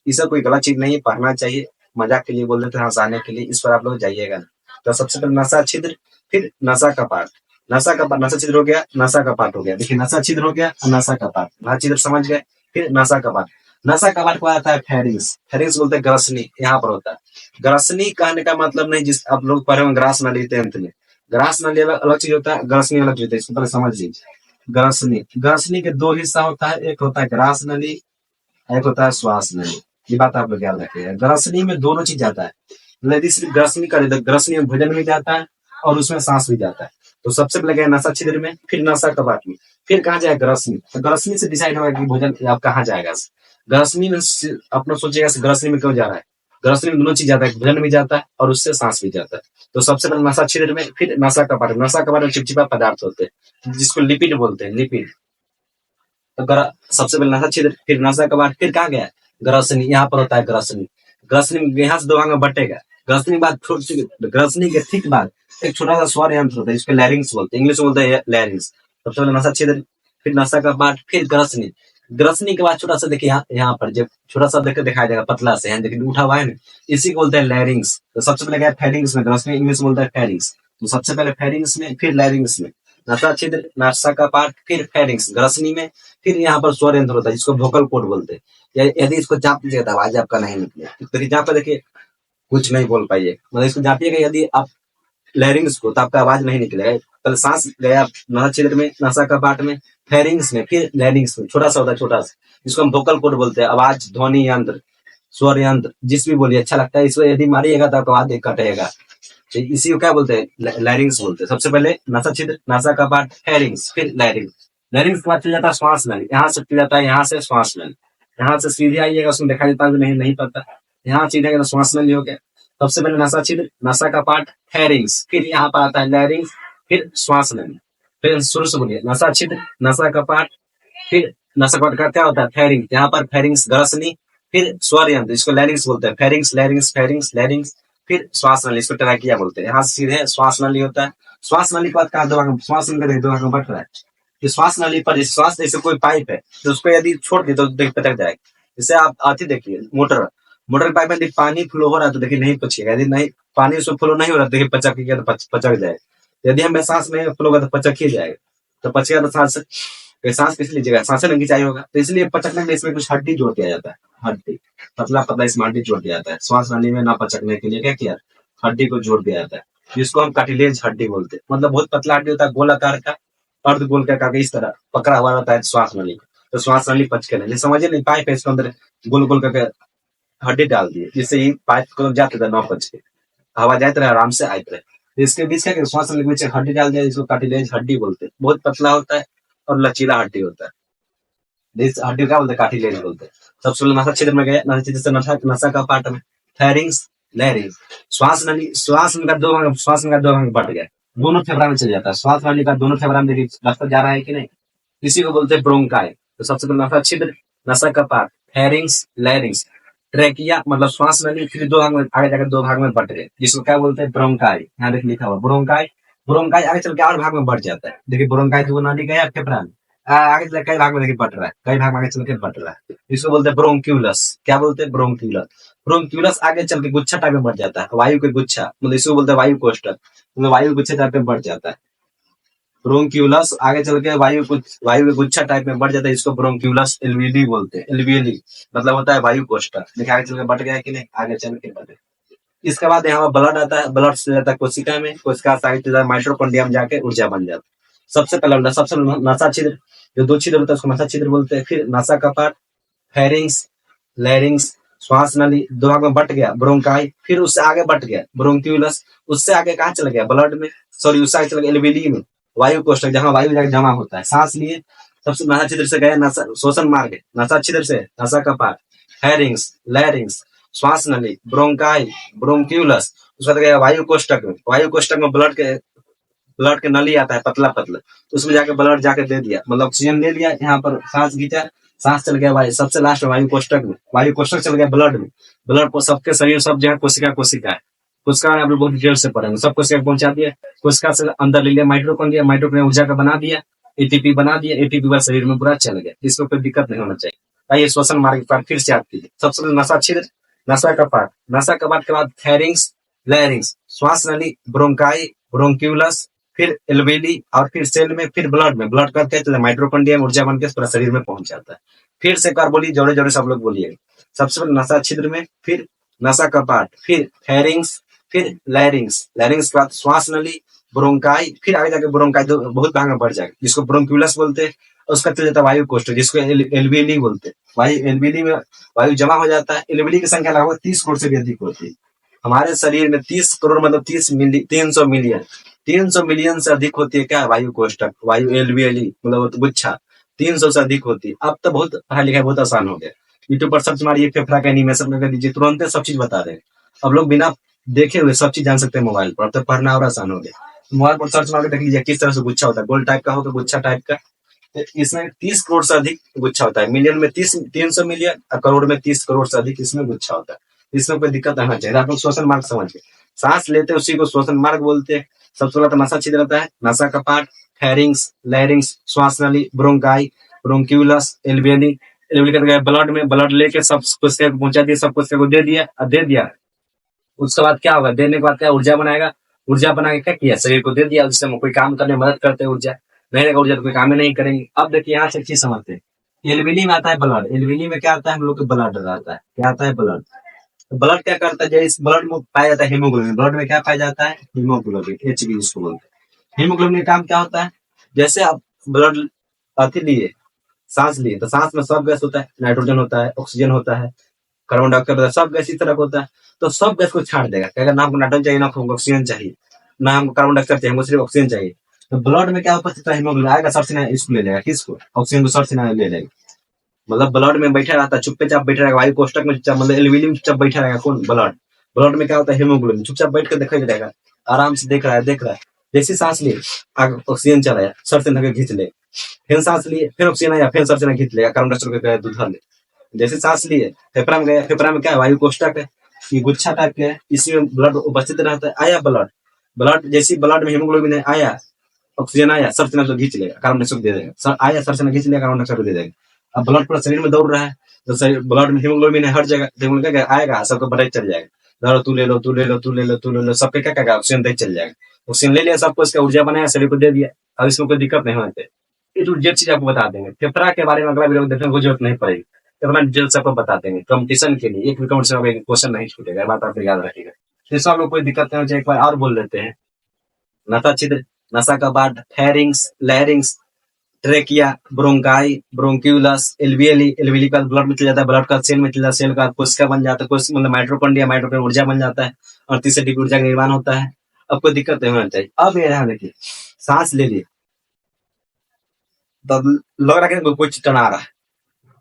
Speaker 1: ये सब कोई गलत चीज नहीं है, पढ़ना चाहिए। मजाक के लिए बोल देते हैं, हंसाने के लिए, इस पर आप लोग जाइएगा ना। तो सबसे पहले नशा छिद्र, फिर नशा कपाट। नशा कपाट, नशा छिद्र हो गया, नशा कपाट हो गया। देखिए नशा छिद्र हो गया, नशा कपाट, नशा छिद्र समझ गए, फिर नशा कपाट। नशा कपाट को आता है फेरिंग्स, फेरिंग्स बोलते हैं ग्रसनी, यहाँ पर होता है। ग्रसनी कहने का मतलब नहीं, जिस आप लोग पढ़े होंगे ग्रास नली 10th में, ग्रास नली अलग अलग चीज होता है, ग्रसनी अलग चीज होता है, इसको पहले समझ लीजिए। ग्रसनी, ग्रसनी के दो हिस्सा होता है, एक होता है ग्रास नली, एक होता है श्वास नली। ये बात आप लोग याद रखिएगा, ग्रसनी में दोनों चीज जाता है। यदि सिर्फ ग्रसनी करे तो ग्रसनी में भोजन भी जाता है और उसमें सांस भी जाता है। तो सबसे पहले गया नशा छिद्र में, फिर नशा कपाट में, फिर कहाँ जाएगा ग्रसनी। तो ग्रसनी से डिसाइड होगा कि भोजन आप कहाँ जाएगा। ग्रसनी में अपना सोचेगा ग्रसनी में क्यों जा रहा है, ग्रसनी में दोनों चीज जाता है, भोजन भी जाता है और उससे सांस भी जाता है। तो सबसे पहले नशा छिद्र में, फिर नशा कपाट में। नशा कपाट में चिपचिपा पदार्थ होते हैं, जिसको लिपिड बोलते हैं, लिपिड। तो सबसे पहले नशा छिद्र, फिर नशा कपाट, फिर कहाँ गया ग्रसनी, यहाँ पर होता है ग्रसनी। ग्रसनी में यहाँ से दो भाग में बटेगा। ग्रसनी के बाद ग्रसनी के ठीक बाद एक छोटा सा स्वर यंत्र होता है, इसको लैरिंग्स बोलते हैं, इंग्लिश में बोलते हैं लैरिंग्स। सबसे पहले नशा छिद्र, फिर नशा कपाट, फिर ग्रसनी। ग्रसनी के बाद छोटा सा देखिए यहाँ पर जब छोटा सा देखकर दिखाई देगा पतला से, यहाँ देखिए उठा हुआ है ना, इसी को बोलते हैं लैरिंग्स। तो सबसे पहले गया फेरिंग्स में, ग्रसनी इंग्लिश में बोलता है फेरिंग्स। तो सबसे पहले फेरिंग्स में, फिर लैरिंग्स में। नशा छिद्र, नशा कपाट, फिर फेरिंग्स, ग्रसनी में, फिर यहाँ पर स्वर यंत्र होता है, जिसको वोकल कॉर्ड बोलते हैं। यदि इसको चाप लीजिएगा तो आवाज आपका नहीं निकले, देखिए जहाँ पर देखिए कुछ नहीं बोल पाइए, मतलब इसको जापिएगा यदि आप लैरिंग्स को, तो आपका आवाज नहीं निकलेगा। पहले सांस गया नशा छिद्र में, नशा कपाट में, फेरिंग्स में, फिर लैरिंग्स में, छोटा सा होता है, छोटा सा, जिसको हम वोकल कॉर्ड बोलते हैं, आवाज ध्वनि यंत्र, स्वर यंत्र, जिस भी बोलिए अच्छा लगता है। इसको यदि मारिएगा तो आपका आवाज कटेगा। तो इसी को क्या बोलते हैं, लैरिंग्स बोलते हैं। सबसे पहले नशा छिद्र, नशा कपाट, फेरिंग्स, फिर लैरिंग्स। लैरिंग्स के बाद चल जाता है श्वास नली, यहाँ से चल जाता है, यहाँ से श्वास नली, यहाँ से सीधे आइएगा, उसमें दिखाई देता है नहीं, नहीं पता, यहाँ सीधे तो श्वास नली हो गया। सबसे पहले नशा छिद्र, नशा कपाट, फेरिंग्स, फिर यहाँ पर आता है लैरिंग्स, फिर श्वास नली। फिर शुरू से बोलिए, नशा छिद्र, नशा कपाट, फिर नशा कपाट का क्या होता है फेरिंग्स, यहाँ पर फेरिंग्स ग्रसनी, फिर स्वर यंत्र, इसको लैरिंग्स बोलते हैं, फेरिंग्स लैरिंग्स फेरिंग्स लैरिंग्स, फिर श्वास नली, इसको ट्रैकिया बोलते हैं। यहाँ से सीधे श्वास नली होता है। श्वास नली के बाद कहा दो भाग, श्वास नली का दो भाग में बट रहा है। ये श्वास नली पर श्वास जैसे कोई पाइप है, तो उसको यदि छोड़ दिए तो देख पटक जाएगा। जैसे आप आती देखिए मोटर, मोटर पाइप में यदि पानी फ्लो हो रहा है तो देखिए नहीं पचेगा, यदि नहीं पानी उसमें फ्लो नहीं हो रहा देखिए पचक गया तो पचक जाएगा। यदि हमें सांस में फ्लो होगा तो पचक ही जाएगा, तो पचेगा तो सांस, सांस किस लीजिएगा, सांसें नहीं खिंचाई होगा, तो इसलिए पचकने में इसमें कुछ हड्डी जोड़ दिया जाता है, हड्डी पतला पतला इसमें हड्डी जोड़ दिया जाता है। श्वास नली में ना पचकने के लिए क्या किया, हड्डी को जोड़ दिया जाता है, जिसको हम कार्टिलेज हड्डी बोलते हैं। मतलब बहुत पतला हड्डी होता है, गोल आकार का, अर्ध गोल का आकार इस तरह पकड़ा हुआ रहता है श्वास नली। तो श्वास नली पचके नहीं, समझिए नहीं, पाइप है इसके अंदर गोल गोल करके हड्डी डाल दिए, जिससे ही पाइप को जाते थे नौ पच के, हवा जाते रहे आराम से आते रहे। तो इसके बीच क्या श्वास नली के बीच हड्डी डाल दिया, जिसको कार्टिलेज हड्डी बोलते हैं। बहुत पतला होता है और लचीला हड्डी होता है, इस हड्डी क्या बोलते हैं, कार्टिलेज बोलते हैं। सबसे पहले नशा छिद्र में गए, नशा छिद्र से नशा का पार्ट में फेरिंग्स लैरिंग्स। श्वास नली, श्वास नली का दो भाग, श्वास नली का दो भाग बट गया, दोनों फेफड़ा में चल जाता है। श्वास नली का दोनों फेफड़ा में देखिए रास्ता जा रहा है कि नहीं, इसी को बोलते हैं ब्रोंकाई। तो सबसे पहले नसा छिद्र, नसा कपाट, फेरिंग्स, लैरिंग्स, ट्रेकिया मतलब श्वास नली, फिर दो भाग में आगे जाकर दो भाग में बट गए, जिसको क्या बोलते हैं ब्रोंकाई। यहाँ देख लिखा हुआ ब्रोंकाई। ब्रोंकाई आगे चल के और भाग में बढ़ जाता है। देखिए ब्रोंकाई दो नाली गया फेफड़ा में, आगे चल कई भाग में देखिए बट रहा है, कई भाग में आगे चल के बट रहा है। इसको बोलते हैं ब्रोंक्यूलस। क्या बोलते हैं? ब्रोंक्यूलस। ब्रोंक्यूलस आगे चल के गुच्छा टाइप में बढ़ जाता है, वायु के गुच्छा, मतलब इसको बोलते हैं वायु कोष्ठक, मतलब वायु गुच्छा टाइप में बढ़ जाता है। ब्रोंक्यूलस आगे चल के वायु के गुच्छा टाइप में बढ़ जाता है, इसको ब्रोंक्यूलस एल्वियली बोलते हैं। एल्वियली मतलब होता है वायु कोष्ठक। देखिए आगे चल के बढ़ गया कि नहीं, आगे चल के बढ़ गया। इसके बाद यहाँ पर ब्लड आता है, ब्लड से जाता है कोशिका में, कोशिका से आगे चल जाता है माइटोकॉन्ड्रिया में जाके ऊर्जा बन जाता है। सबसे नसा छिद्र, जो दो छिद्र होता है उसको नसा छिद्र बोलते हैं। फिर नसा कपाट, फेरिंग्स, लैरिंग्स, श्वास नली, दो भाग में बट गया ब्रोंकाई, फिर उससे आगे बट गया ब्रोंक्यूलस, उससे आगे कहाँ चल गया? ब्लड में, सॉरी उससे आगे चल गया एल्वियली में, वायु कोष्ठक, जहाँ वायु जाकर जमा होता है। सांस लिए, सबसे नसा छिद्र से गया नसा श्वसन मार्ग, नसा छिद्र से नसा कपाट, फेरिंग्स, लैरिंग्स, श्वास नली, ब्रोंकाई, ब्रोंक्यूलस, उसके बाद गया वायु कोष्ठक में। वायु कोष्ठक में ब्लड के नली आता है पतला पतला, तो उसमें जाके ब्लड जाके दे दिया, मतलब ऑक्सीजन ले लिया, यहाँ पर सांस खींचा, सांस चल गया वायु, सबसे लास्ट में वायु कोष्ठक में, वायु कोष्ठक चल गया ब्लड में। ब्लड को सबके शरीर सब जगह कोशिका कोशिका है, कोशिका आप लोग बहुत डिटेल से पढ़ेंगे, सब कोशिका पहुंचा दिया, कोशिका से अंदर ले लिया माइटोकॉन्ड्रिया, माइटोकॉन्ड्रिया ऊर्जा का बना दिया, एटीपी बना दिया, एटीपी बाद शरीर में पूरा चल गया, इसमें कोई दिक्कत नहीं होना चाहिए। आइए श्वसन मार्ग पर फिर से आती है। सबसे पहले नसा छिद्र, नसा कपाट, नसा कपाट के बाद फेरिंग्स, लैरिंग्स, श्वास नली, ब्रोंकाई, ब्रोंक्यूलस, फिर एल्वेली, और फिर सेल में, फिर ब्लड में, ब्लड का क्या चलता है माइटोकॉन्ड्रिया में ऊर्जा बनकर पूरा शरीर में पहुंच जाता है। फिर से एक बार बोलिए, जोड़े जोड़े सब लोग बोलिए। सबसे पहले नसा छिद्र में, फिर नसा कपाट, फिर फेरिंग्स, फिर लैरिंग्स, लैरिंग्स के बाद श्वास नली, ब्रोंकाई, फिर आगे जाके ब्रोंकाई बहुत भाग में बढ़ जाएगा, जिसको ब्रोंक्यूलस बोलते हैं। उसका चल जाता है वायु कोष्ठक, जिसको एल्वेली बोलते हैं। वायु एल्वेली में वायु जमा हो जाता है। एल्वेली की संख्या लगभग 30 करोड़ से भी अधिक होती है। हमारे शरीर में 30 करोड़ मतलब 300 मिलियन, 300 मिलियन से अधिक होती है क्या? वायु कोष्ठक, वायु एल्वियली मतलब गुच्छा 300 से अधिक होती है। अब तो बहुत पढ़ाई लिखाई बहुत आसान हो गया, यूट्यूब पर सर्च मारिए, फेफड़ा का एनिमेशन कर दीजिए, तुरंत सब चीज बता रहे हैं। अब लोग बिना देखे हुए सब चीज जान सकते हैं मोबाइल पर, अब तो पढ़ना और आसान हो गया। मोबाइल पर सर्च मार के देख लीजिए किस तरह से गुच्छा होता है, गोल टाइप का होगा गुच्छा टाइप का। तो इसमें 30 करोड़ से अधिक गुच्छा होता है, मिलियन में 300 मिलियन और करोड़ में 30 करोड़ से अधिक इसमें गुच्छा होता है। इसमें कोई दिक्कत आना चाहिए। आप लोग श्वसन मार्ग समझ के, सांस लेते हैं उसी को श्वसन मार्ग बोलते हैं। सबसे पहले तो नसा छिद्र रहता है, नसा कपाट, फेरिंग्स, लैरिंग्स, श्वास नली, ब्रोंकाई, ब्रोंक्यूलस, एल्वियली, एल्वियली कर गया ब्लड में, ब्लड लेके सब कोशिका को पहुंचा दिया, सब कोशिका को दे दिया। उसके बाद क्या होगा? देने के बाद क्या ऊर्जा बनाएगा, ऊर्जा बना के क्या किया? शरीर को दे दिया, जिससे हम कोई काम करने में मदद करते हैं। ऊर्जा नहीं रहेगा, ऊर्जा तो कोई काम ही नहीं करेंगे। अब देखिए यहाँ से एक चीज समझते हैं, एल्वियली में आता है ब्लड, एल्वियली में क्या आता है? हम लोग के ब्लड आता है, क्या आता है? ब्लड। ब्लड क्या करता है? जैसे ब्लड में पाया जाता है हीमोग्लोबिन, ब्लड में क्या पाया जाता है? हीमोग्लोबिन, एचबी जिसको बोलते हैं। हीमोग्लोबिन का काम क्या होता है? जैसे आप ब्लड अति लिए, सांस लिए, तो सांस में सब गैस होता है, नाइट्रोजन होता है, ऑक्सीजन होता है, कार्बन डाइऑक्साइड होता है, सब गैस इस तरह का होता है। तो सब गैस को छाड़ देगा, कहेगा ना हमको नाइट्रोजन चाहिए, ना हमको ऑक्सीजन चाहिए, ना हमको कार्बन डाइऑक्साइड चाहिए, हमको सिर्फ ऑक्सीजन चाहिए। तो ब्लड में क्या उपस्थित है? हीमोग्लोबिन आएगा, सबसे इसको ले लेगा, किसको? ऑक्सीजन को सबसे ले लेगा। मतलब ब्लड में बैठा रहता है, चुपचाप बैठा रहेगा, वायु कोष्ठक में चुपचाप, मतलब एल्वियली में चुपचाप बैठा रहेगा। कौन? ब्लड। ब्लड में क्या होता है? हीमोग्लोबिन, चुपचाप बैठ कर देखा रहेगा, आराम से देख रहा है। जैसे सांस लिए, ऑक्सीजन चलाया, सर से नके खींच ले, फिर सांस लिए, फिर ऑक्सीजन आया, फिर सर से खींच लेगा, कार्बन डाइऑक्साइड को दूध ले। जैसे सांस लिए, फेफड़ा में गया, फेफड़ा में क्या है? वायु कोष्ठक है, ये गुच्छा टाइप के है, इसमें ब्लड उपस्थित रहता है। आया ब्लड जैसे ब्लड में हीमोग्लोबिन है, आया ऑक्सीजन, आया सर से खींच लेगा, कार्बन डाइऑक्साइड दे देगा, आया सर से खींच लेगा, कार्बन डाइऑक्साइड दे देगा। अब ब्लड पूरा शरीर में दौड़ रहा है, तो शरीर ब्लड में हीमोग्लोबिन है हर जगह, हीमोग्लोबिन क्या आएगा, सबको बढ़ाई चल जाएगा, धरो तू ले लो, सबके क्या कहेगा? ऑक्सीजन दे चल जाएगा। ऑक्सीजन ले लिया, सबको इसका ऊर्जा बनाया, शरीर को दे दिया। अब इसमें कोई दिक्कत नहीं होती, ये टू जेड चीज आपको बता देंगे। फेफड़ा के बारे में अगला वीडियो देखने की जरूरत नहीं पड़ेगी, इतना डिटेल से आपको बता देंगे। कंपटीशन के लिए एक भी कंपटीशन में क्वेश्चन नहीं छूटेगा, बात आप याद रखिएगा। इसमें आप लोग कोई दिक्कत नहीं हो जाए, एक बार और बोल लेते हैं। नसा छिद्र, नसा कपाट, फेरिंग्स, लैरिंग्स, ट्रेकिया, ब्रोंकाई, ब्रोंक्यूलस, एल्वियली, एल्वियली का ब्लड में चल जाता है, ब्लड का सेल में चल जाता है, सेल का कोशिका बन जाता है, कोशिका मतलब माइटोकॉन्ड्रिया, माइटोकॉन्ड्रिया ऊर्जा बन जाता है, और तीसरे डिग्री ऊर्जा का निर्माण होता है। अब कोई दिक्कत नहीं होना चाहिए। अब ये यहाँ देखिए, सांस ले लिए, तब लग रहा है कोई चीज टना रहा है,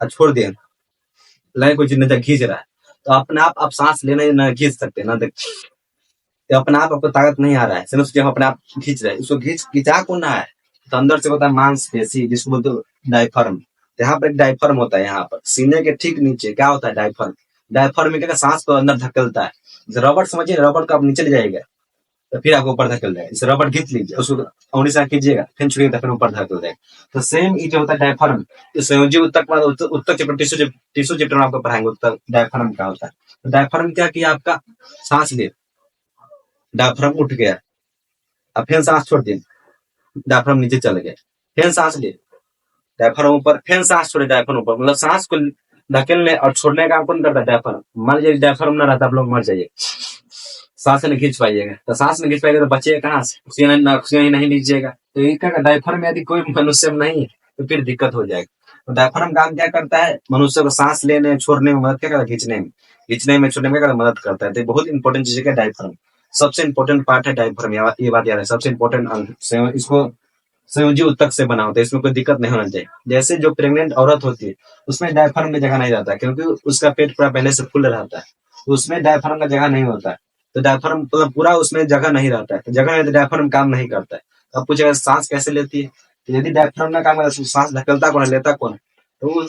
Speaker 1: और छोड़ दिया, लगे कोई चीज नहीं खींच रहा है, तो अपने आप सांस लेने न खींच सकते ना, देख अपने आप आपको ताकत नहीं आ रहा है, समझ के हम अपने आप खींच रहे हैं, उसको खींचा कौन रहा है? तो अंदर से होता है मांसपेशी जिसको बोलते हो डायफ्राम। तो यहाँ पर एक डायफ्राम होता है, यहाँ पर सीने के ठीक नीचे क्या होता है डायफ्राम। डायफ्राम में क्या सांस को अंदर धकेलता है। जैसे रबड़ समझिए, रबड़ का आप नीचे ले जाएगा तो फिर आपको ऊपर धकेल जाएगा। जैसे रबड़ खींच लीजिए, उसको उंगली से कीजिएगा, फिर छुड़िएगा, फिर ऊपर धकेल जाएगा। तो सेम ये जो होता है डायफ्राम, ये संयोजी उत्तक के बाद उत्तक चैप्टर टिश्यू चैप्टर में आपको पढ़ाएंगे उत्तक डायफ्राम क्या होता है। तो डायफ्राम क्या किया, आपका सांस ले, डायफ्राम उठ गया, अब फिर सांस छोड़ दिए, डायफ्राम नीचे चल गया, फिर सांस ले, डायफ्राम ऊपर, फिर सांस छोड़े, डायफ्राम ऊपर। मतलब सांस को धकेलने और छोड़ने का काम कौन करता है, डायफ्राम। मान लीजिए डायफ्राम ना रहता, आप लोग मर जाइए, सांस नहीं खींच पाइएगा। तो सांस नहीं खींच पाएगा तो बचिएगा कहाँ से, ऑक्सीजन ही नहीं लीजिएगा। तो ये क्या, डायफ्राम यदि कोई मनुष्य में नहीं है तो फिर दिक्कत हो जाएगी। तो डायफ्राम काम क्या करता है, मनुष्य को सांस लेने छोड़ने में मदद क्या करता है, खींचने में छोड़ने में क्या मदद करता है। तो बहुत इंपॉर्टेंट चीज है डायफ्राम, सबसे इंपॉर्टेंट पार्ट है डायफ्राम, ये बात याद है, सबसे इंपॉर्टेंट अंग। इसको संयोजी उत्तक से बना होता है, इसमें कोई दिक्कत नहीं होना चाहिए। जैसे जो प्रेग्नेंट औरत होती है उसमें डायफ्राम में जगह नहीं रहता है, क्योंकि उसका पेट पूरा पहले से फुल रहता है, तो उसमें डायफ्राम का जगह नहीं होता है। तो डायफ्राम पूरा उसमें जगह नहीं रहता है, तो जगह नहीं तो डायफ्राम काम नहीं करता है। अब पूछेगा सांस कैसे लेती है, तो यदि डायफ्राम ना काम करे तो सांस धकेलता कौन है, लेता कौन है। तो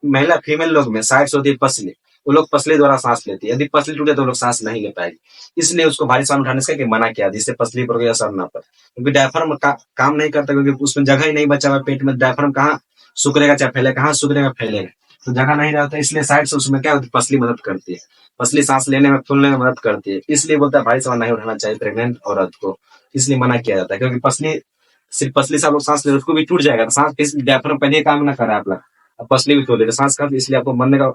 Speaker 1: महिला फीमेल लोग में साइड से होती है पसली, वो लोग पसली द्वारा सांस लेती है। यदि पसली टूटे तो वो लोग सांस नहीं ले पाएगी, इसलिए उसको भारी सामान उठाने से मना किया, जिससे पसली पर कोई असर ना पड़े। क्योंकि डायफ्राम काम नहीं करता, क्योंकि उसमें जगह ही नहीं बचा हुआ पेट में। डायफ्राम कहाँ सुकड़ेगा, चाहे फैलेगा, कहाँ सुकड़ेगा फैलेगा, तो जगह नहीं रहता, इसलिए साइड से उसमें क्या होती है, पसली मदद करती है। पसली सांस लेने में फूलने में मदद करती है, इसलिए बोलता है भारी सामान नहीं उठाना चाहिए प्रेग्नेंट औरत को, इसलिए मना किया जाता है। क्योंकि पसली, सिर्फ पसली से आप लोग सांस ले, उसको भी टूट जाएगा, तो सांस डायफ्राम पहले काम ना करे आप लोग, अब पसली भी तोड़ देते सांस का, इसलिए आपको मरने का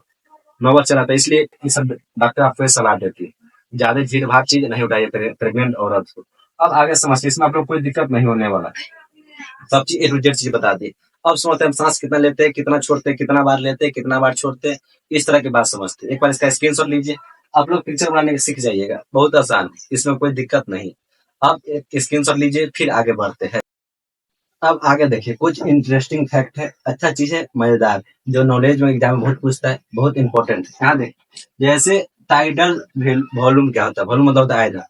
Speaker 1: नौबत चला था। इसलिए ये सब डॉक्टर आपको ये सलाह देती है, ज्यादा भीड़ भाड़ चीज नहीं उठाइए प्रेग्नेंट औरत को। अब आगे समझते, इसमें आप लोग कोई दिक्कत नहीं होने वाला, सब चीज ए टू जेड चीज बता दी। अब समझते हैं सांस कितना लेते हैं, कितना छोड़ते हैं, कितना बार लेते हैं, कितना बार छोड़ते हैं, इस तरह की बात समझते हैं। एक बार इसका स्क्रीनशॉट लीजिए, आप लोग पिक्चर बनाने के सीख जाइएगा, बहुत आसान, इसमें कोई दिक्कत नहीं। अब एक स्क्रीनशॉट लीजिए, फिर आगे बढ़ते हैं। अब आगे देखिए, कुछ इंटरेस्टिंग फैक्ट है, अच्छा चीज है, मजेदार, जो नॉलेज में एग्जाम में बहुत पूछता है, बहुत इंपॉर्टेंट है। यहाँ देख, जैसे टाइडल वॉल्यूम क्या होता है, वॉल्यूम मतलब होता है आयतन,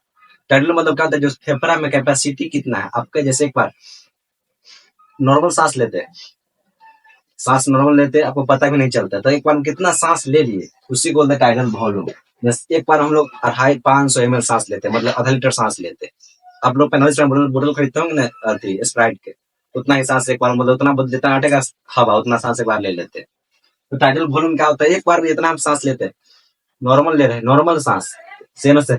Speaker 1: टाइडल मतलब क्या होता है, जो फेफड़ा में कैपेसिटी कितना है आपका। जैसे एक बार नॉर्मल सांस लेते हैं, सांस नॉर्मल लेते हैं, आपको पता भी नहीं चलता, तो एक बार हम कितना सांस ले लिए उसी को बोलते हैं टाइडल वॉल्यूम। जैसे एक बार हम लोग 500 ml सांस लेते हैं, मतलब आधा लीटर सांस लेते हैं। आप लोग 45 बोतल खरीदते होंगे ना स्प्राइट के, उतना ही सांस एक बार, मतलब उतना जितना अटेगा हवा उतना सांस एक बार ले लेते हैं। तो टाइडल वॉल्यूम क्या होता है, एक बार में इतना हम सांस लेते हैं, नॉर्मल ले रहे हैं, नॉर्मल सांस से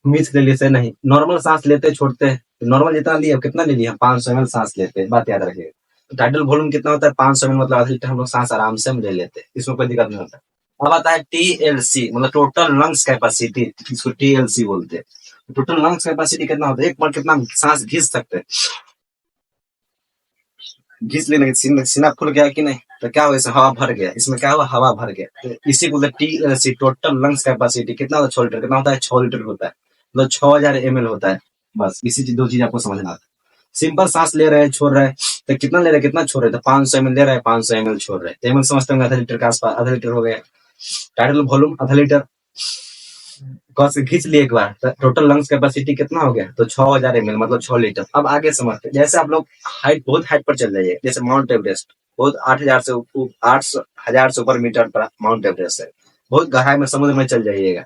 Speaker 1: मिथ ले लिए से नहीं, नॉर्मल सांस लेते छोड़ते हैं, नॉर्मल जितना लिया कितना ले लिया, 500 ml सांस लेते हैं, बात याद रखिएगा। तो टाइडल वॉल्यूम कितना होता है, 500 ml, मतलब आधा लीटर हम लोग सांस आराम से हम ले लेते हैं, इसमें कोई दिक्कत नहीं होता। अब आता है टीएलसी, मतलब टोटल लंग्स कैपेसिटी, इसको टीएलसी बोलते हैं। टोटल लंग्स कैपेसिटी कितना होता है, एक बार कितना सांस घिस सकते हैं, घिस लेने सीना खुल गया कि नहीं, तो क्या हुआ, इसमें हवा भर गया, इसमें क्या हुआ, हवा भर गया। तो इसी को टीएलसी, टोटल लंग्स कैपेसिटी कितना होता है, 6 लीटर, कितना होता है, 6 लीटर होता है, मतलब 6000 ml होता है। बस इसी दो चीज आपको समझना आता है। सिंपल सांस ले रहे हैं, छोड़ रहे हैं, तो कितना ले रहे हैं, कितना छोड़ रहे हैं, तो 500 ml ले रहे हैं, 500 ml छोड़ रहे हैं, तो ml समझते होंगे, आधा लीटर के आसपास, आधा लीटर हो गया। टाइडल वॉल्यूम आधा लीटर, कौन से खींच लिए एक बार, तो टोटल लंग्स कैपेसिटी कितना हो गया, तो 6000 ml, मतलब 6 लीटर। अब आगे समझते, जैसे आप लोग बहुत हाइट पर चल जाइए, जैसे माउंट एवरेस्ट, बहुत 8,000 से ऊपर मीटर पर माउंट एवरेस्ट है, बहुत गहराई में समुद्र में चल जाइएगा,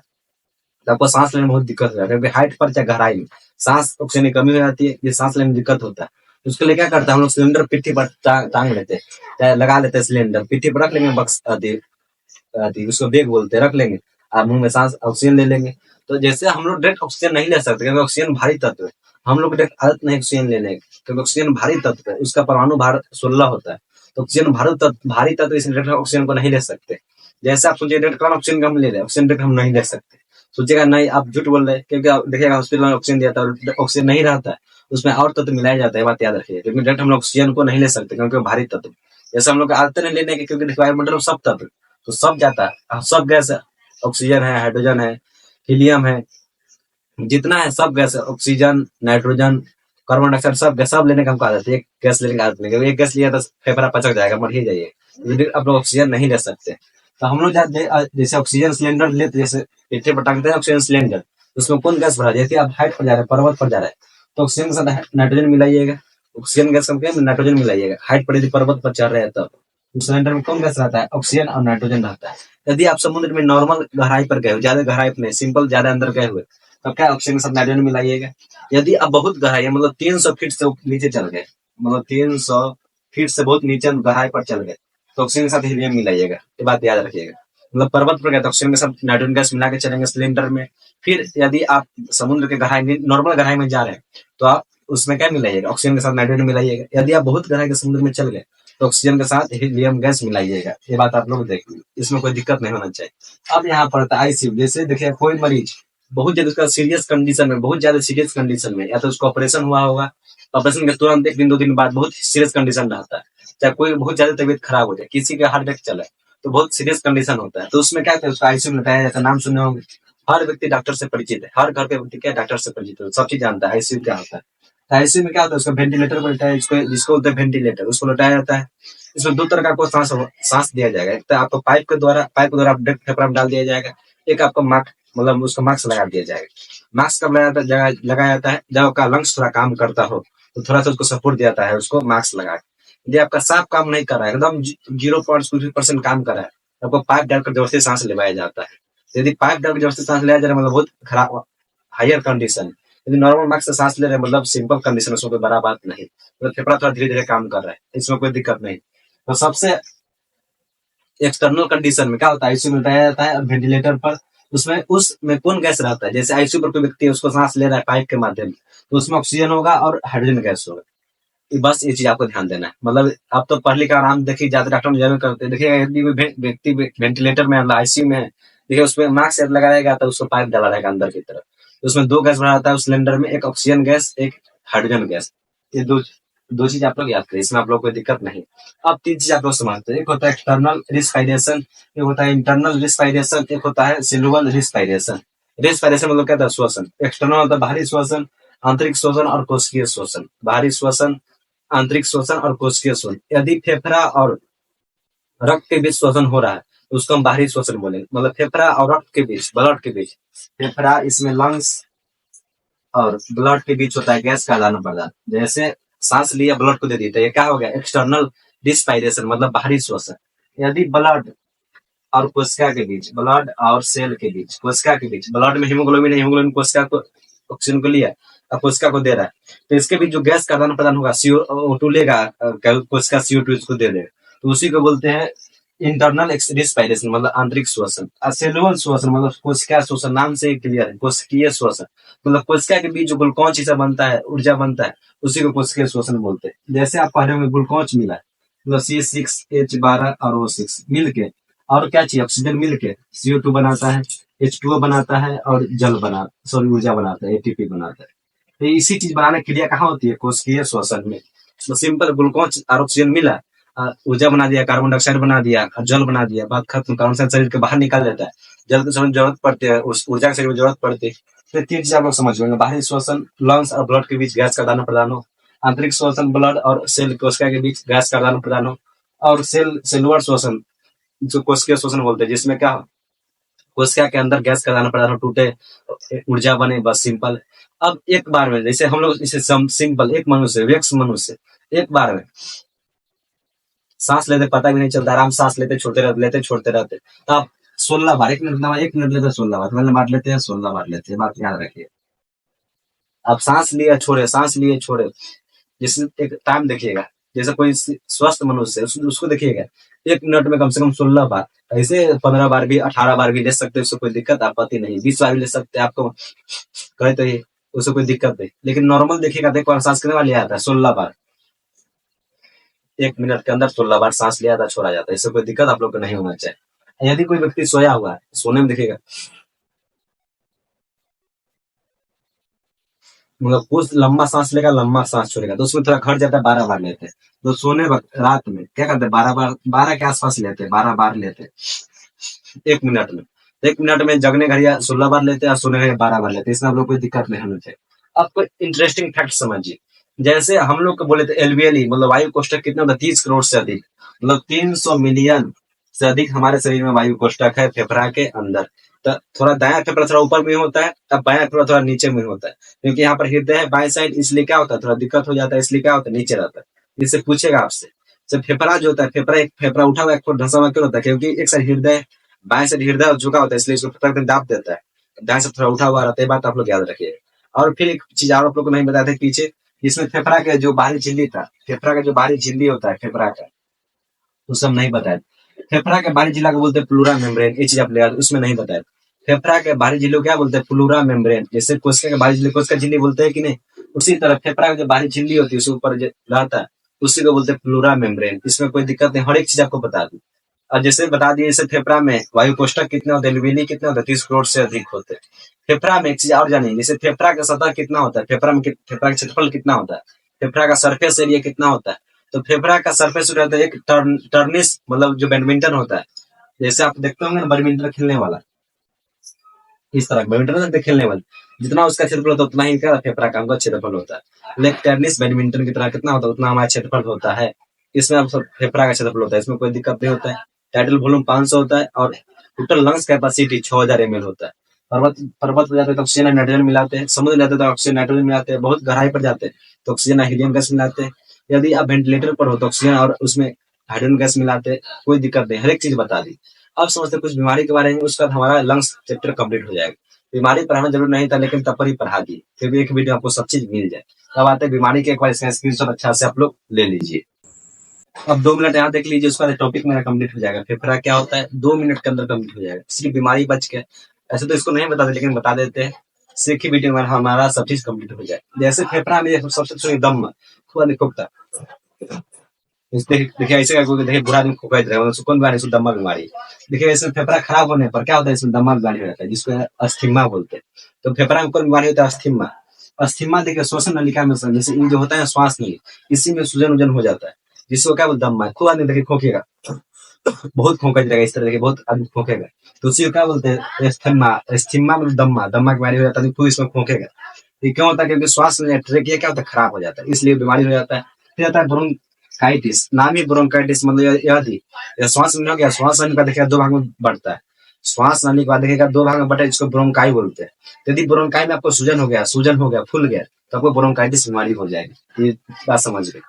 Speaker 1: तो आपको सांस लेने में बहुत दिक्कत हो जाती है, क्योंकि हाइट पर चाहे गहराई में सांस ऑक्सीजन की कमी हो जाती है, ये सांस लेने में दिक्कत होता है। उसके लिए क्या करता है, हम लोग सिलेंडर पिट्ठी पर टांग लेते हैं, चाहे लगा लेते हैं, सिलेंडर पिट्ठी पर रख लेंगे, बक्स उसको बैग बोलते हैं, रख लेंगे, आप मुंह में सांस ऑक्सीजन ले लेंगे। तो जैसे हम लोग डायरेक्ट ऑक्सीजन नहीं ले सकते, क्योंकि ऑक्सीजन भारी तत्व है, हम लोग डायरेक्ट आदत नहीं ऑक्सीजन लेने की, क्योंकि ऑक्सीजन भारी तत्व है, उसका परमाणु भार 16 होता है, तो ऑक्सीजन भारी तत्व, इसलिए डायरेक्ट ऑक्सीजन को नहीं ले सकते। जैसे आप सोचिए डायरेक्ट कौन ऑक्सीजन हम ले रहे हैं, ऑक्सीजन डायरेक्ट हम नहीं ले सकते, सोचेगा नहीं आप झूठ बोल रहे हैं, क्योंकि आप देखिएगा हॉस्पिटल में ऑक्सीजन दिया था, ऑक्सीजन नहीं रहता है, उसमें और तत्व मिलाया जाता है, बात याद रखिए, क्योंकि डायरेक्ट हम लोग ऑक्सीजन को नहीं ले सकते, क्योंकि वो भारी तत्व। जैसे हम लोग आदत नहीं लेने के, क्योंकि वायुमंडल में सब तत्व, तो सब जाता है, सब गैस, ऑक्सीजन है, हाइड्रोजन है, हीलियम है, जितना है सब gas, oxygen, nitrogen, carbon dioxide, सब गैस, सब लेने का हमको आदत है, एक गैस लेने की आदत नहीं, क्योंकि एक गैस लिया तो फेफड़ा पचक जाएगा, मर ही जाइए, आप लोग ऑक्सीजन नहीं ले सकते। तो हम लोग जैसे ऑक्सीजन सिलेंडर लेते, जैसे पेटे पर टांगते हैं ऑक्सीजन सिलेंडर, उसमें कौन गैस भरा, जैसे आप हाइट पर जा रहे हैं, पर्वत पर जा रहे हैं, तो ऑक्सीजन के साथ नाइट्रोजन मिलाइएगा, ऑक्सीजन गैस कम किया, नाइट्रोजन मिलाइएगा। हाइट पर यदि पर्वत पर चढ़ रहे हैं तब उस सिलेंडर में कौन गैस रहता है? ऑक्सीजन और नाइट्रोजन रहता है। यदि आप समुद्र में नॉर्मल गहराई पर गए हो, ज्यादा गहराई पर नहीं, सिंपल ज्यादा अंदर गए हुए, तो क्या ऑक्सीजन के साथ नाइट्रोजन मिलाइएगा। यदि आप बहुत गहराई है, मतलब 300 फीट से नीचे चल गए, मतलब 300 फीट से बहुत नीचे गहराई पर चल गए, तो ऑक्सीजन के साथ हीलियम मिलाइएगा। ये बात याद रखिएगा। मतलब पर्वत पर गए तो ऑक्सीजन के साथ नाइट्रोजन गैस मिला के चलेंगे सिलेंडर में। फिर यदि आप समुद्र के गहराई, नॉर्मल गहराई में जा रहे हैं, तो आप उसमें क्या मिलाइएगा? ऑक्सीजन के साथ नाइट्रोजन मिलाइएगा। यदि आप बहुत गहराई के समुद्र में चल गए तो ऑक्सीजन के साथ हीलियम गैस मिलाइएगा। ये बात आप लोग देख लीजिए, इसमें कोई दिक्कत नहीं होना चाहिए। अब यहाँ पर आईसीयू, जैसे देखिए कोई मरीज बहुत ज्यादा उसका सीरियस कंडीशन में, बहुत ज्यादा सीरियस कंडीशन में, या तो उसका ऑपरेशन हुआ होगा, ऑपरेशन के तुरंत 1 दिन 2 दिन बाद बहुत सीरियस कंडीशन रहता है, चाहे कोई बहुत ज्यादा तबीयत खराब हो जाए, किसी का हार्ट अटैक चले तो बहुत सीरियस कंडीशन होता है, तो उसमें क्या कहते हैं? उसका आईसीयू में लटाया जाता है। नाम सुने होंगे, हर व्यक्ति डॉक्टर से परिचित है, हर घर के व्यक्ति क्या डॉक्टर से परिचित है, सब चीज जानता है आईसीयू क्या होता है। आईसीयू में क्या होता है? उसका वेंटिलेटर पर लटाया, जिसको बोलते हैं वेंटिलेटर, उसको लटाया जाता है। इसमें दो तरह का आपको सांस दिया जाएगा। एक तो आपको पाइप के द्वारा आप फेफड़ा में डाल दिया जाएगा। एक आपको मास्क, मतलब उसका मास्क लगा दिया जाएगा। मास्क कब लगाया जाता है? जब आपका लंग्स थोड़ा काम करता हो तो थोड़ा सा उसको सपोर्ट दिया जाता है, उसको मास्क लगा के। यदि आपका साफ काम नहीं कर रहा है, एकदम 0.2% काम कर रहा है, तो आपको पाइप डालकर जबरदस्ती सांस लेवाया जाता है। यदि पाइप डालकर जबरदस्ती सांस लिया जा रहा है, मतलब बहुत खराब हायर कंडीशन। यदि नॉर्मल मार्क्स से सांस ले रहे हैं, मतलब सिंपल कंडीशन, उसमें कोई बड़ा बात नहीं, तो फेफड़ा थोड़ा धीरे धीरे काम कर रहा है, इसमें कोई दिक्कत नहीं। तो सबसे एक्सटर्नल कंडीशन में क्या होता है? आईसीयू में बताया जाता है वेंटिलेटर पर, उसमें कौन गैस रहता है? जैसे आईसीयू पर कोई व्यक्ति है, उसको सांस ले रहा है पाइप के माध्यम से, तो उसमें ऑक्सीजन होगा और हाइड्रोजन गैस होगा। बस ये चीज आपको ध्यान देना है। मतलब आप तो पढ़ लिख कर आराम, देखिए ज्यादा डॉक्टर जरूर करते हैं, देखिए यदि व्यक्ति वेंटिलेटर में, आईसीयू में है, देखिए उसमें मास्क लगाएगा तो उसको पाइप डाला रहेगा अंदर की तरफ, तो उसमें दो गैस बना रहता है उस सिलेंडर में, एक ऑक्सीजन गैस, एक हाइड्रोजन गैस। ये दो दो चीज आप लोग याद करें, इसमें आप लोग कोई दिक्कत नहीं। अब तीन चीज आप लोग समझते हैं, एक होता है एक्सटर्नल रिस्पायरेशन, एक होता है इंटरनल रिस्पायरेशन, एक होता है सेलुलर रिस्पायरेशन। रिस्पायरेशन मतलब क्या था? श्वसन। एक्सटर्नल होता है बाहरी श्वसन, आंतरिक श्वसन और कोशिकीय श्वसन। बाहरी श्वसन, आंतरिक श्वसन और कोशिकीय श्वसन। यदि फेफड़ा और रक्त के बीच श्वसन हो रहा है तो उसको हम बाहरी श्वसन बोलेंगे। मतलब फेफड़ा और रक्त के बीच, ब्लड के बीच, फेफड़ा इसमें लंग्स और ब्लड के बीच होता है गैस का आदान प्रदान। जैसे सांस लिया, ब्लड को दे दी, तो ये क्या हो गया? एक्सटर्नल रिस्पायरेशन, मतलब बाहरी श्वसन। यदि ब्लड और कोशिका के बीच, ब्लड और सेल के बीच, कोशिका के बीच, ब्लड में हीमोग्लोबिन है, हीमोग्लोबिन कोशिका को ऑक्सीजन को लिया और कोशिका को दे रहा है, तो इसके बीच जो गैस का आदान प्रदान होगा, CO2 लेगा, कोशिका CO2 इसको दे देगा, तो उसी को बोलते हैं इंटरनल रिस्पायरेशन, मतलब आंतरिक श्वसन। सेलुलर श्वसन मतलब कोशिका श्वसन, नाम से क्लियर है, कोशिकीय श्वसन, मतलब कोशिका के बीच जो ग्लूकोज चीज बनता है, ऊर्जा बनता है, उसी को कोशिकीय श्वसन बोलते हैं। जैसे आप पढ़े होंगे ग्लूकोज मिला है, मतलब C6H12 और O6 मिलके, और क्या चाहिए? ऑक्सीजन मिलके CO2 बनाता है, H2O बनाता है और ऊर्जा बनाता है, ATP बनाता है। तो इसी चीज बनाने की क्रिया कहाँ होती है? कोशिकीय श्वसन में। तो सिंपल ग्लूकोज और ऑक्सीजन मिला, ऊर्जा बना दिया, कार्बन डाइऑक्साइड बना दिया और जल बना दिया, बात खत्म। कार्बन डाइऑक्साइड शरीर के बाहर निकाल देता है, जल की समय जरूरत पड़ती है, उस ऊर्जा के शरीर में जरूरत पड़ती है। तो तीन चीज आप लोग समझ लेंगे, बाहरी श्वसन, लंग्स और ब्लड के बीच गैस का आदान प्रदान हो, आंतरिक श्वसन, ब्लड और सेल कोशिका के बीच गैस का आदान प्रदान हो, और सेलुलर श्वसन जो कोशिकीय श्वसन बोलते हैं, जिसमें क्या हो? कोशिका के अंदर गैस का आदान प्रदान हो, टूटे, ऊर्जा बने, बस सिंपल। अब एक बार में, जैसे हम लोग इसे सिंपल, एक मनुष्य, व्यक्स मनुष्य एक बार में सांस लेते पता भी नहीं चलता, आराम सांस लेते छोड़ते रहते। तो आप 16 बार, 1 मिनट लेते 16 बार, मतलब बार लेते हैं 16 बार लेते हैं, बात याद रखिए। आप सांस लिए छोड़े, सांस लिए छोड़े, जैसे एक टाइम देखिएगा, जैसे कोई स्वस्थ मनुष्य है, उसको देखिएगा 1 मिनट में कम से कम 16 बार, ऐसे 15 बार भी, 18 बार भी ले सकते हैं, उससे कोई दिक्कत आपत्ति नहीं, 20 बार भी ले सकते हैं, आपको कहे तो ये, उससे कोई दिक्कत नहीं। लेकिन नॉर्मल देखिएगा, देखो सांस कितने बार लिया जाता है? 16 बार। 1 मिनट के अंदर 16 बार सांस लिया था, छोड़ा जाता है, इससे कोई दिक्कत आप लोग को नहीं होना चाहिए। यदि कोई व्यक्ति सोया हुआ है, सोने में देखिएगा, मतलब कुछ लंबा सांस लेगा, लंबा सांस छोड़ेगा, तो उसमें थोड़ा घट जाता है, 12 बार लेते हैं। तो सोने वक्त रात में क्या करते हैं? 12 बार, 12 के आसपास लेते हैं, 12 बार लेते हैं 1 मिनट में। 1 मिनट में जगने घड़िया 16 बार लेते हैं और सोने घड़िया 12 बार लेते हैं, इसमें आप लोग कोई दिक्कत नहीं होनी चाहिए। अब कोई इंटरेस्टिंग फैक्ट समझिए, जैसे हम लोग को बोले थे एलवीएलई, मतलब वायु कोष्ठक कितना होता है? 30 करोड़ से अधिक, मतलब 300 मिलियन से अधिक हमारे शरीर में वायु कोष्ठक है, फेफड़ा के अंदर। तो थोड़ा दायां फेफड़ा थोड़ा ऊपर में होता है, अब बायां फेफड़ा थोड़ा नीचे में होता है, क्योंकि यहाँ पर हृदय है बाएं साइड, इसलिए क्या होता है थोड़ा दिक्कत हो जाता है, इसलिए क्या होता है नीचे रहता है। इससे पूछेगा आपसे। जब फेफड़ा जो होता है, फेफड़ा एक फेफड़ा उठा हुआ एक ढसा हुआ क्यों होता है, क्योंकि एक साइड हृदय, बाएं साइड हृदय झुका होता है, इसलिए इसको फेफड़ा एकदम दाब देता है, दाएं से थोड़ा उठा हुआ रहता है। बात आप लोग याद रखिए। और फिर एक चीज और आप लोग को नहीं बताया था पीछे, इसमें फेफड़ा का जो बाहरी झिल्ली था, फेफड़ा का जो बाहरी झिल्ली होता है फेफड़ा का, वो सब नहीं बताया। फेफड़ा के बाहरी झिल्ला को बोलते हैं प्लूरा मेम्ब्रेन, ये चीज आप ले, उसमें नहीं बताया। फेफड़ा के बाहरी झिल्ली को क्या बोलते हैं, प्लूरा मेम्ब्रेन। जैसे कोशिका के बाहरी झिल्ली कोशिका झिल्ली बोलते हैं कि नहीं, उसी तरह फेफड़ा की जो बाहरी झिल्ली होती है उसके ऊपर जो रहता है, उसी को बोलते हैं प्लूरा मेम्ब्रेन। इसमें कोई दिक्कत नहीं, हर एक चीज आपको बता दी। और जैसे बता दिए, जैसे फेफड़ा में वायु कोष्ठक कितने होते हैं, एल्वेली कितने होते हैं, 30 करोड़ से अधिक होते हैं। फेफड़ा में एक चीज और जानिए, जैसे फेफड़ा का सतह कितना होता है, फेफड़ा में फेफड़ा का क्षेत्रफल कितना होता है, फेफड़ा का सरफेस एरिया कितना होता है। तो फेफड़ा का सरफेस रहता है एक टर्निस, मतलब जो बैडमिंटन होता है, जैसे आप देखते होंगे ना बैडमिंटन खेलने वाला, इस तरह बैडमिंटन खेलने वाला, जितना उसका क्षेत्रफल होता है उतना ही क्या फेफड़ा का हमका क्षेत्रफल होता है। लेकिन टेनिस बैडमिंटन की तरह कितना होता है, उतना हमारा क्षेत्रफल होता है। इसमें अब फेफड़ा का क्षेत्रफल होता है, इसमें कोई दिक्कत नहीं होता है। टाइटल वॉल्यूम 500 होता है और टोटल लंग्स कैपेसिटी 6000 ml होता है। पर्वत पर्वत पर जाते हैं तो ऑक्सीजन और नाइट्रोजन मिलाते हैं, समुद्र जाते हैं तो ऑक्सीजन नाइट्रोजन मिलाते हैं, बहुत गहराई पर जाते हैं तो ऑक्सीजन और हीलियम गैस मिलाते हैं। यदि आप वेंटिलेटर पर हो तो ऑक्सीजन और उसमें हाइड्रोजन गैस मिलाते हैं, कोई दिक्कत नहीं, हर एक चीज बता दी। अब समझते कुछ बीमारी के बारे में, उसका हमारा लंग्स चैप्टर कंप्लीट हो जाएगा। बीमारी पढ़ाना जरूर नहीं था, लेकिन तब पर ही पढ़ा दी, फिर भी एक वीडियो आपको सब चीज मिल जाए। अब आते हैं बीमारी के, एक बार इसका स्क्रीनशॉट अच्छा से आप लोग ले लीजिए। अब 2 मिनट यहाँ देख लीजिए, उसका टॉपिक मेरा कंप्लीट हो जाएगा। फेफड़ा क्या होता है 2 मिनट के अंदर कंप्लीट हो जाएगा, सिर्फ बीमारी बच के। ऐसे तो इसको नहीं बताते, लेकिन बता देते हैं, सिर्फ ही वीडियो में हमारा सब चीज कंप्लीट हो जाए। जैसे फेफड़ा में सबसे शुरू दम खूब खोकता, देखिए ऐसे देखिए बुरा आदमी खोका रहेगा, कौन बीमारी, दम्मा बीमारी। देखिए इसमें फेफड़ा खराब होने पर क्या होता है, इसमें दम्मा बीमारी हो जाता है, जिसको अस्थमा बोलते हैं। तो फेफड़ा में कौन बीमारी होता है, अस्थमा। अस्थमा देखिए श्वसन नलिका में, जैसे ये जो होता है श्वास नली, इसी में सूजन उजन हो जाता है, जिसको क्या बोलते हैं दम्मा। खूब आदमी देखिए खोकेगा, बहुत खोका रहेगा, इस तरह देखिए बहुत आदमी खोकेगा, तो उसी को क्या बोलते हैं एस्थमा। एस्थमा मतलब दम्मा, दम्मा की बीमारी हो जाता है, खूब इसमें खोकेगा। ये क्यों होता है, क्योंकि श्वास ट्रेकिया क्या होता है खराब हो जाता है, इसलिए बीमारी हो जाता है। फिर आता है ब्रोंकाइटिस, नाम ही ब्रोंकाइटिस, मतलब यह श्वास नली हो गया, श्वास नली का देखिए 2 भाग में बढ़ता है। श्वास नली के बाद देखिएगा 2 भाग में बटे, जिसको ब्रोंकाई बोलते हैं। यदि ब्रोंकाई में आपको सूजन हो गया, फूल गया, तो आपको ब्रोंकाइटिस बीमारी हो जाएगी। ये बात समझ गए।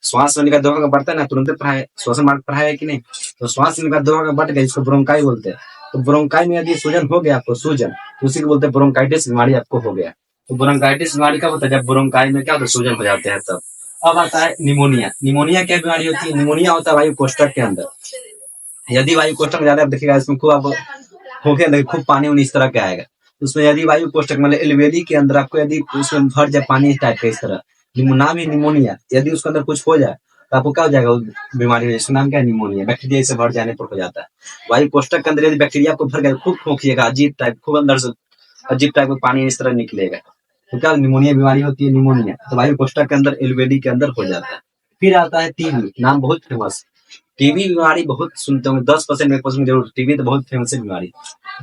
Speaker 1: श्वास नली का 2 भाग में बढ़ता है ना, तुरंत पढ़ाए श्वसन मार्ग पढ़ाया है कि नहीं। तो श्वास नली का 2 भाग में बढ़ गया, जिसको ब्रोंकाई बोलते हैं। तो ब्रोंकाई में यदि सूजन हो गया आपको, सूजन, तो उसी को बोलते हैं ब्रोंकाइटिस बीमारी आपको हो गया। तो ब्रोंकाइटिस बीमारी कब होता है, जब ब्रोंकाई में क्या होता है सूजन हो जाते हैं तब। अब आता है निमोनिया। निमोनिया क्या बीमारी होती है, निमोनिया होता है वायु कोष्ठक के अंदर। यदि वायु कोष्ठक में ज्यादा आप देखिएगा, इसमें खूब आप खोखे अंदर खूब पानी उनी इस तरह का आएगा। उसमें यदि वायु कोष्ठक मतलब एल्वेली के अंदर आपको यदि उसमें भर जाए पानी इस टाइप का, इस तरह नाम ही निमोनिया, यदि उसके अंदर कुछ हो जाए तो आपको क्या हो जाएगा, बीमारी हो जाए, इसका नाम क्या है निमोनिया। बैक्टीरिया से भर जाने पर हो जाता है। वायु कोष्ठक के अंदर यदि बैक्टीरिया आपको भर गया, खूब खोखिएगा, अजीब टाइप, खूब अंदर से अजीब टाइप का पानी इस तरह निकलेगा, तो क्या निमोनिया बीमारी होती है, निमोनिया। तो वायु कोष्ठक के अंदर एल्वेली के अंदर हो जाता है। फिर आता है टीबी, नाम बहुत फेमस। टीबी बीमारी बहुत सुनते होंगे, 10% 1% जरूर, टीबी तो बहुत फेमस है बीमारी।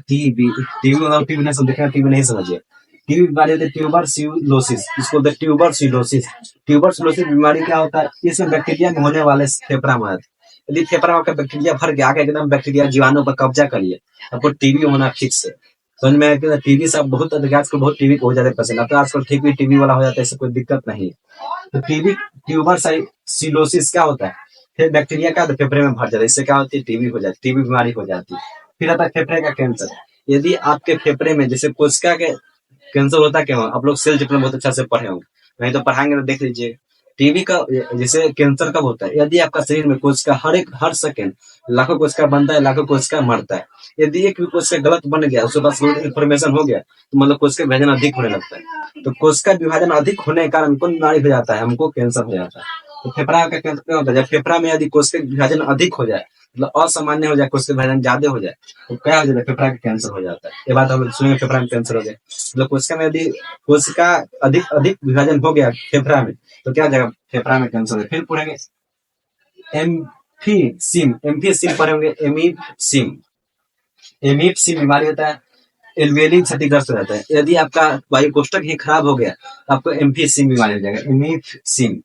Speaker 1: टीबी, टीबी मतलब टीबी नहीं समझे, टीबी नहीं समझिए। टीबी बीमारी होती है ट्यूबरक्लोसिस, इसको बोलते हैं ट्यूबरक्लोसिस। ट्यूबरक्लोसिस बीमारी क्या होता है, इसमें बैक्टीरिया में होने वाले फेफड़ा में, यदि फेफड़ा में आपका बैक्टीरिया भर गया, आगे एकदम बैक्टीरिया जीवाणु पर कब्जा कर लिए, आपको टीबी होना फिक्स है। समझ में आया। टीबी से बहुत आजकल बहुत टीबी को हो जाते पसंद, अब तो आजकल ठीक भी टीबी वाला हो जाता है, इससे कोई दिक्कत नहीं है। तो टीबी ट्यूबरक्लोसिस क्या होता है, फिर बैक्टीरिया क्या होता है फेफड़े में भर जाता है, इससे क्या होती है टीबी हो जाती है, टीबी बीमारी हो जाती है। फिर आता है फेफड़े का कैंसर। यदि आपके फेफड़े में जैसे कोशिका के कैंसर होता है, क्या आप लोग सेल चैप्टर में बहुत अच्छा से पढ़े होंगे, नहीं तो पढ़ाएंगे तो देख लीजिए। टीबी का जैसे कैंसर कब होता है, यदि आपका शरीर में कोशिका हर सेकंड लाखों कोशिका बनता है, लाखों कोशिका मरता है। यदि एक भी कोशिका गलत बन गया, उसके पास गलत इन्फॉर्मेशन हो गया, तो मतलब कोशिका विभाजन अधिक होने लगता है। तो कोशिका विभाजन अधिक होने के कारण कौन बीमारी हो जाता है, हमको कैंसर हो जाता है। तो फेफड़ा का कैंसर क्या होता है, जब फेफड़ा में यदि कोशिका विभाजन अधिक हो जाए, मतलब असामान्य हो जाए, कोशिका विभाजन ज्यादा हो जाए, तो क्या हो जाता है, फेफड़ा का कैंसर हो जाता है। ये बात हम लोग सुनेंगे, फेफड़ा में कैंसर हो गया, मतलब कोशिका में यदि कोशिका अधिक अधिक विभाजन हो गया फेफड़ा में, तो क्या हो जाएगा, फेफड़ा में कैंसर हो गया। फिर पढ़ेंगे एम्फीसिम, एम्फीसिम पढ़ेंगे, एमीफिसिम। एमीफिसिम बीमारी होता है, एल्वेली क्षतिग्रस्त हो जाता है। यदि आपका वायु कोष्ठक ही खराब हो गया, तो आपको एम्फीसिम बीमारी हो जाएगा, एमीफिसिम।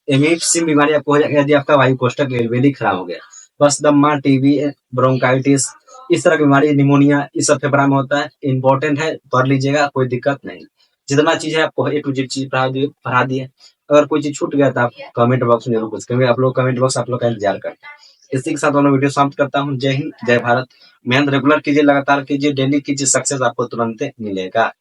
Speaker 1: एमीफिसिम बीमारी आपको हो जाएगा यदि आपका वायु कोष्ठक एल्वेली खराब हो गया। बस दम्मा, टीबी, ब्रोंकाइटिस, इस तरह की बीमारी निमोनिया इस सब फेफड़ा में होता है, इंपॉर्टेंट है, पढ़ लीजिएगा, कोई दिक्कत नहीं। जितना चीज है आपको ए टू जेड चीज पढ़ा दिए। अगर कोई चीज छूट गया तो आप कमेंट बॉक्स में जरूर पूछ, क्योंकि आप लोग कमेंट बॉक्स आप लोग का इंतजार करते हैं। इसी के साथ मैं वीडियो समाप्त करता हूँ। जय हिंद, जय भारत। मेहनत रेगुलर कीजिए, लगातार कीजिए, डेली कीजिए, सक्सेस आपको तुरंत मिलेगा।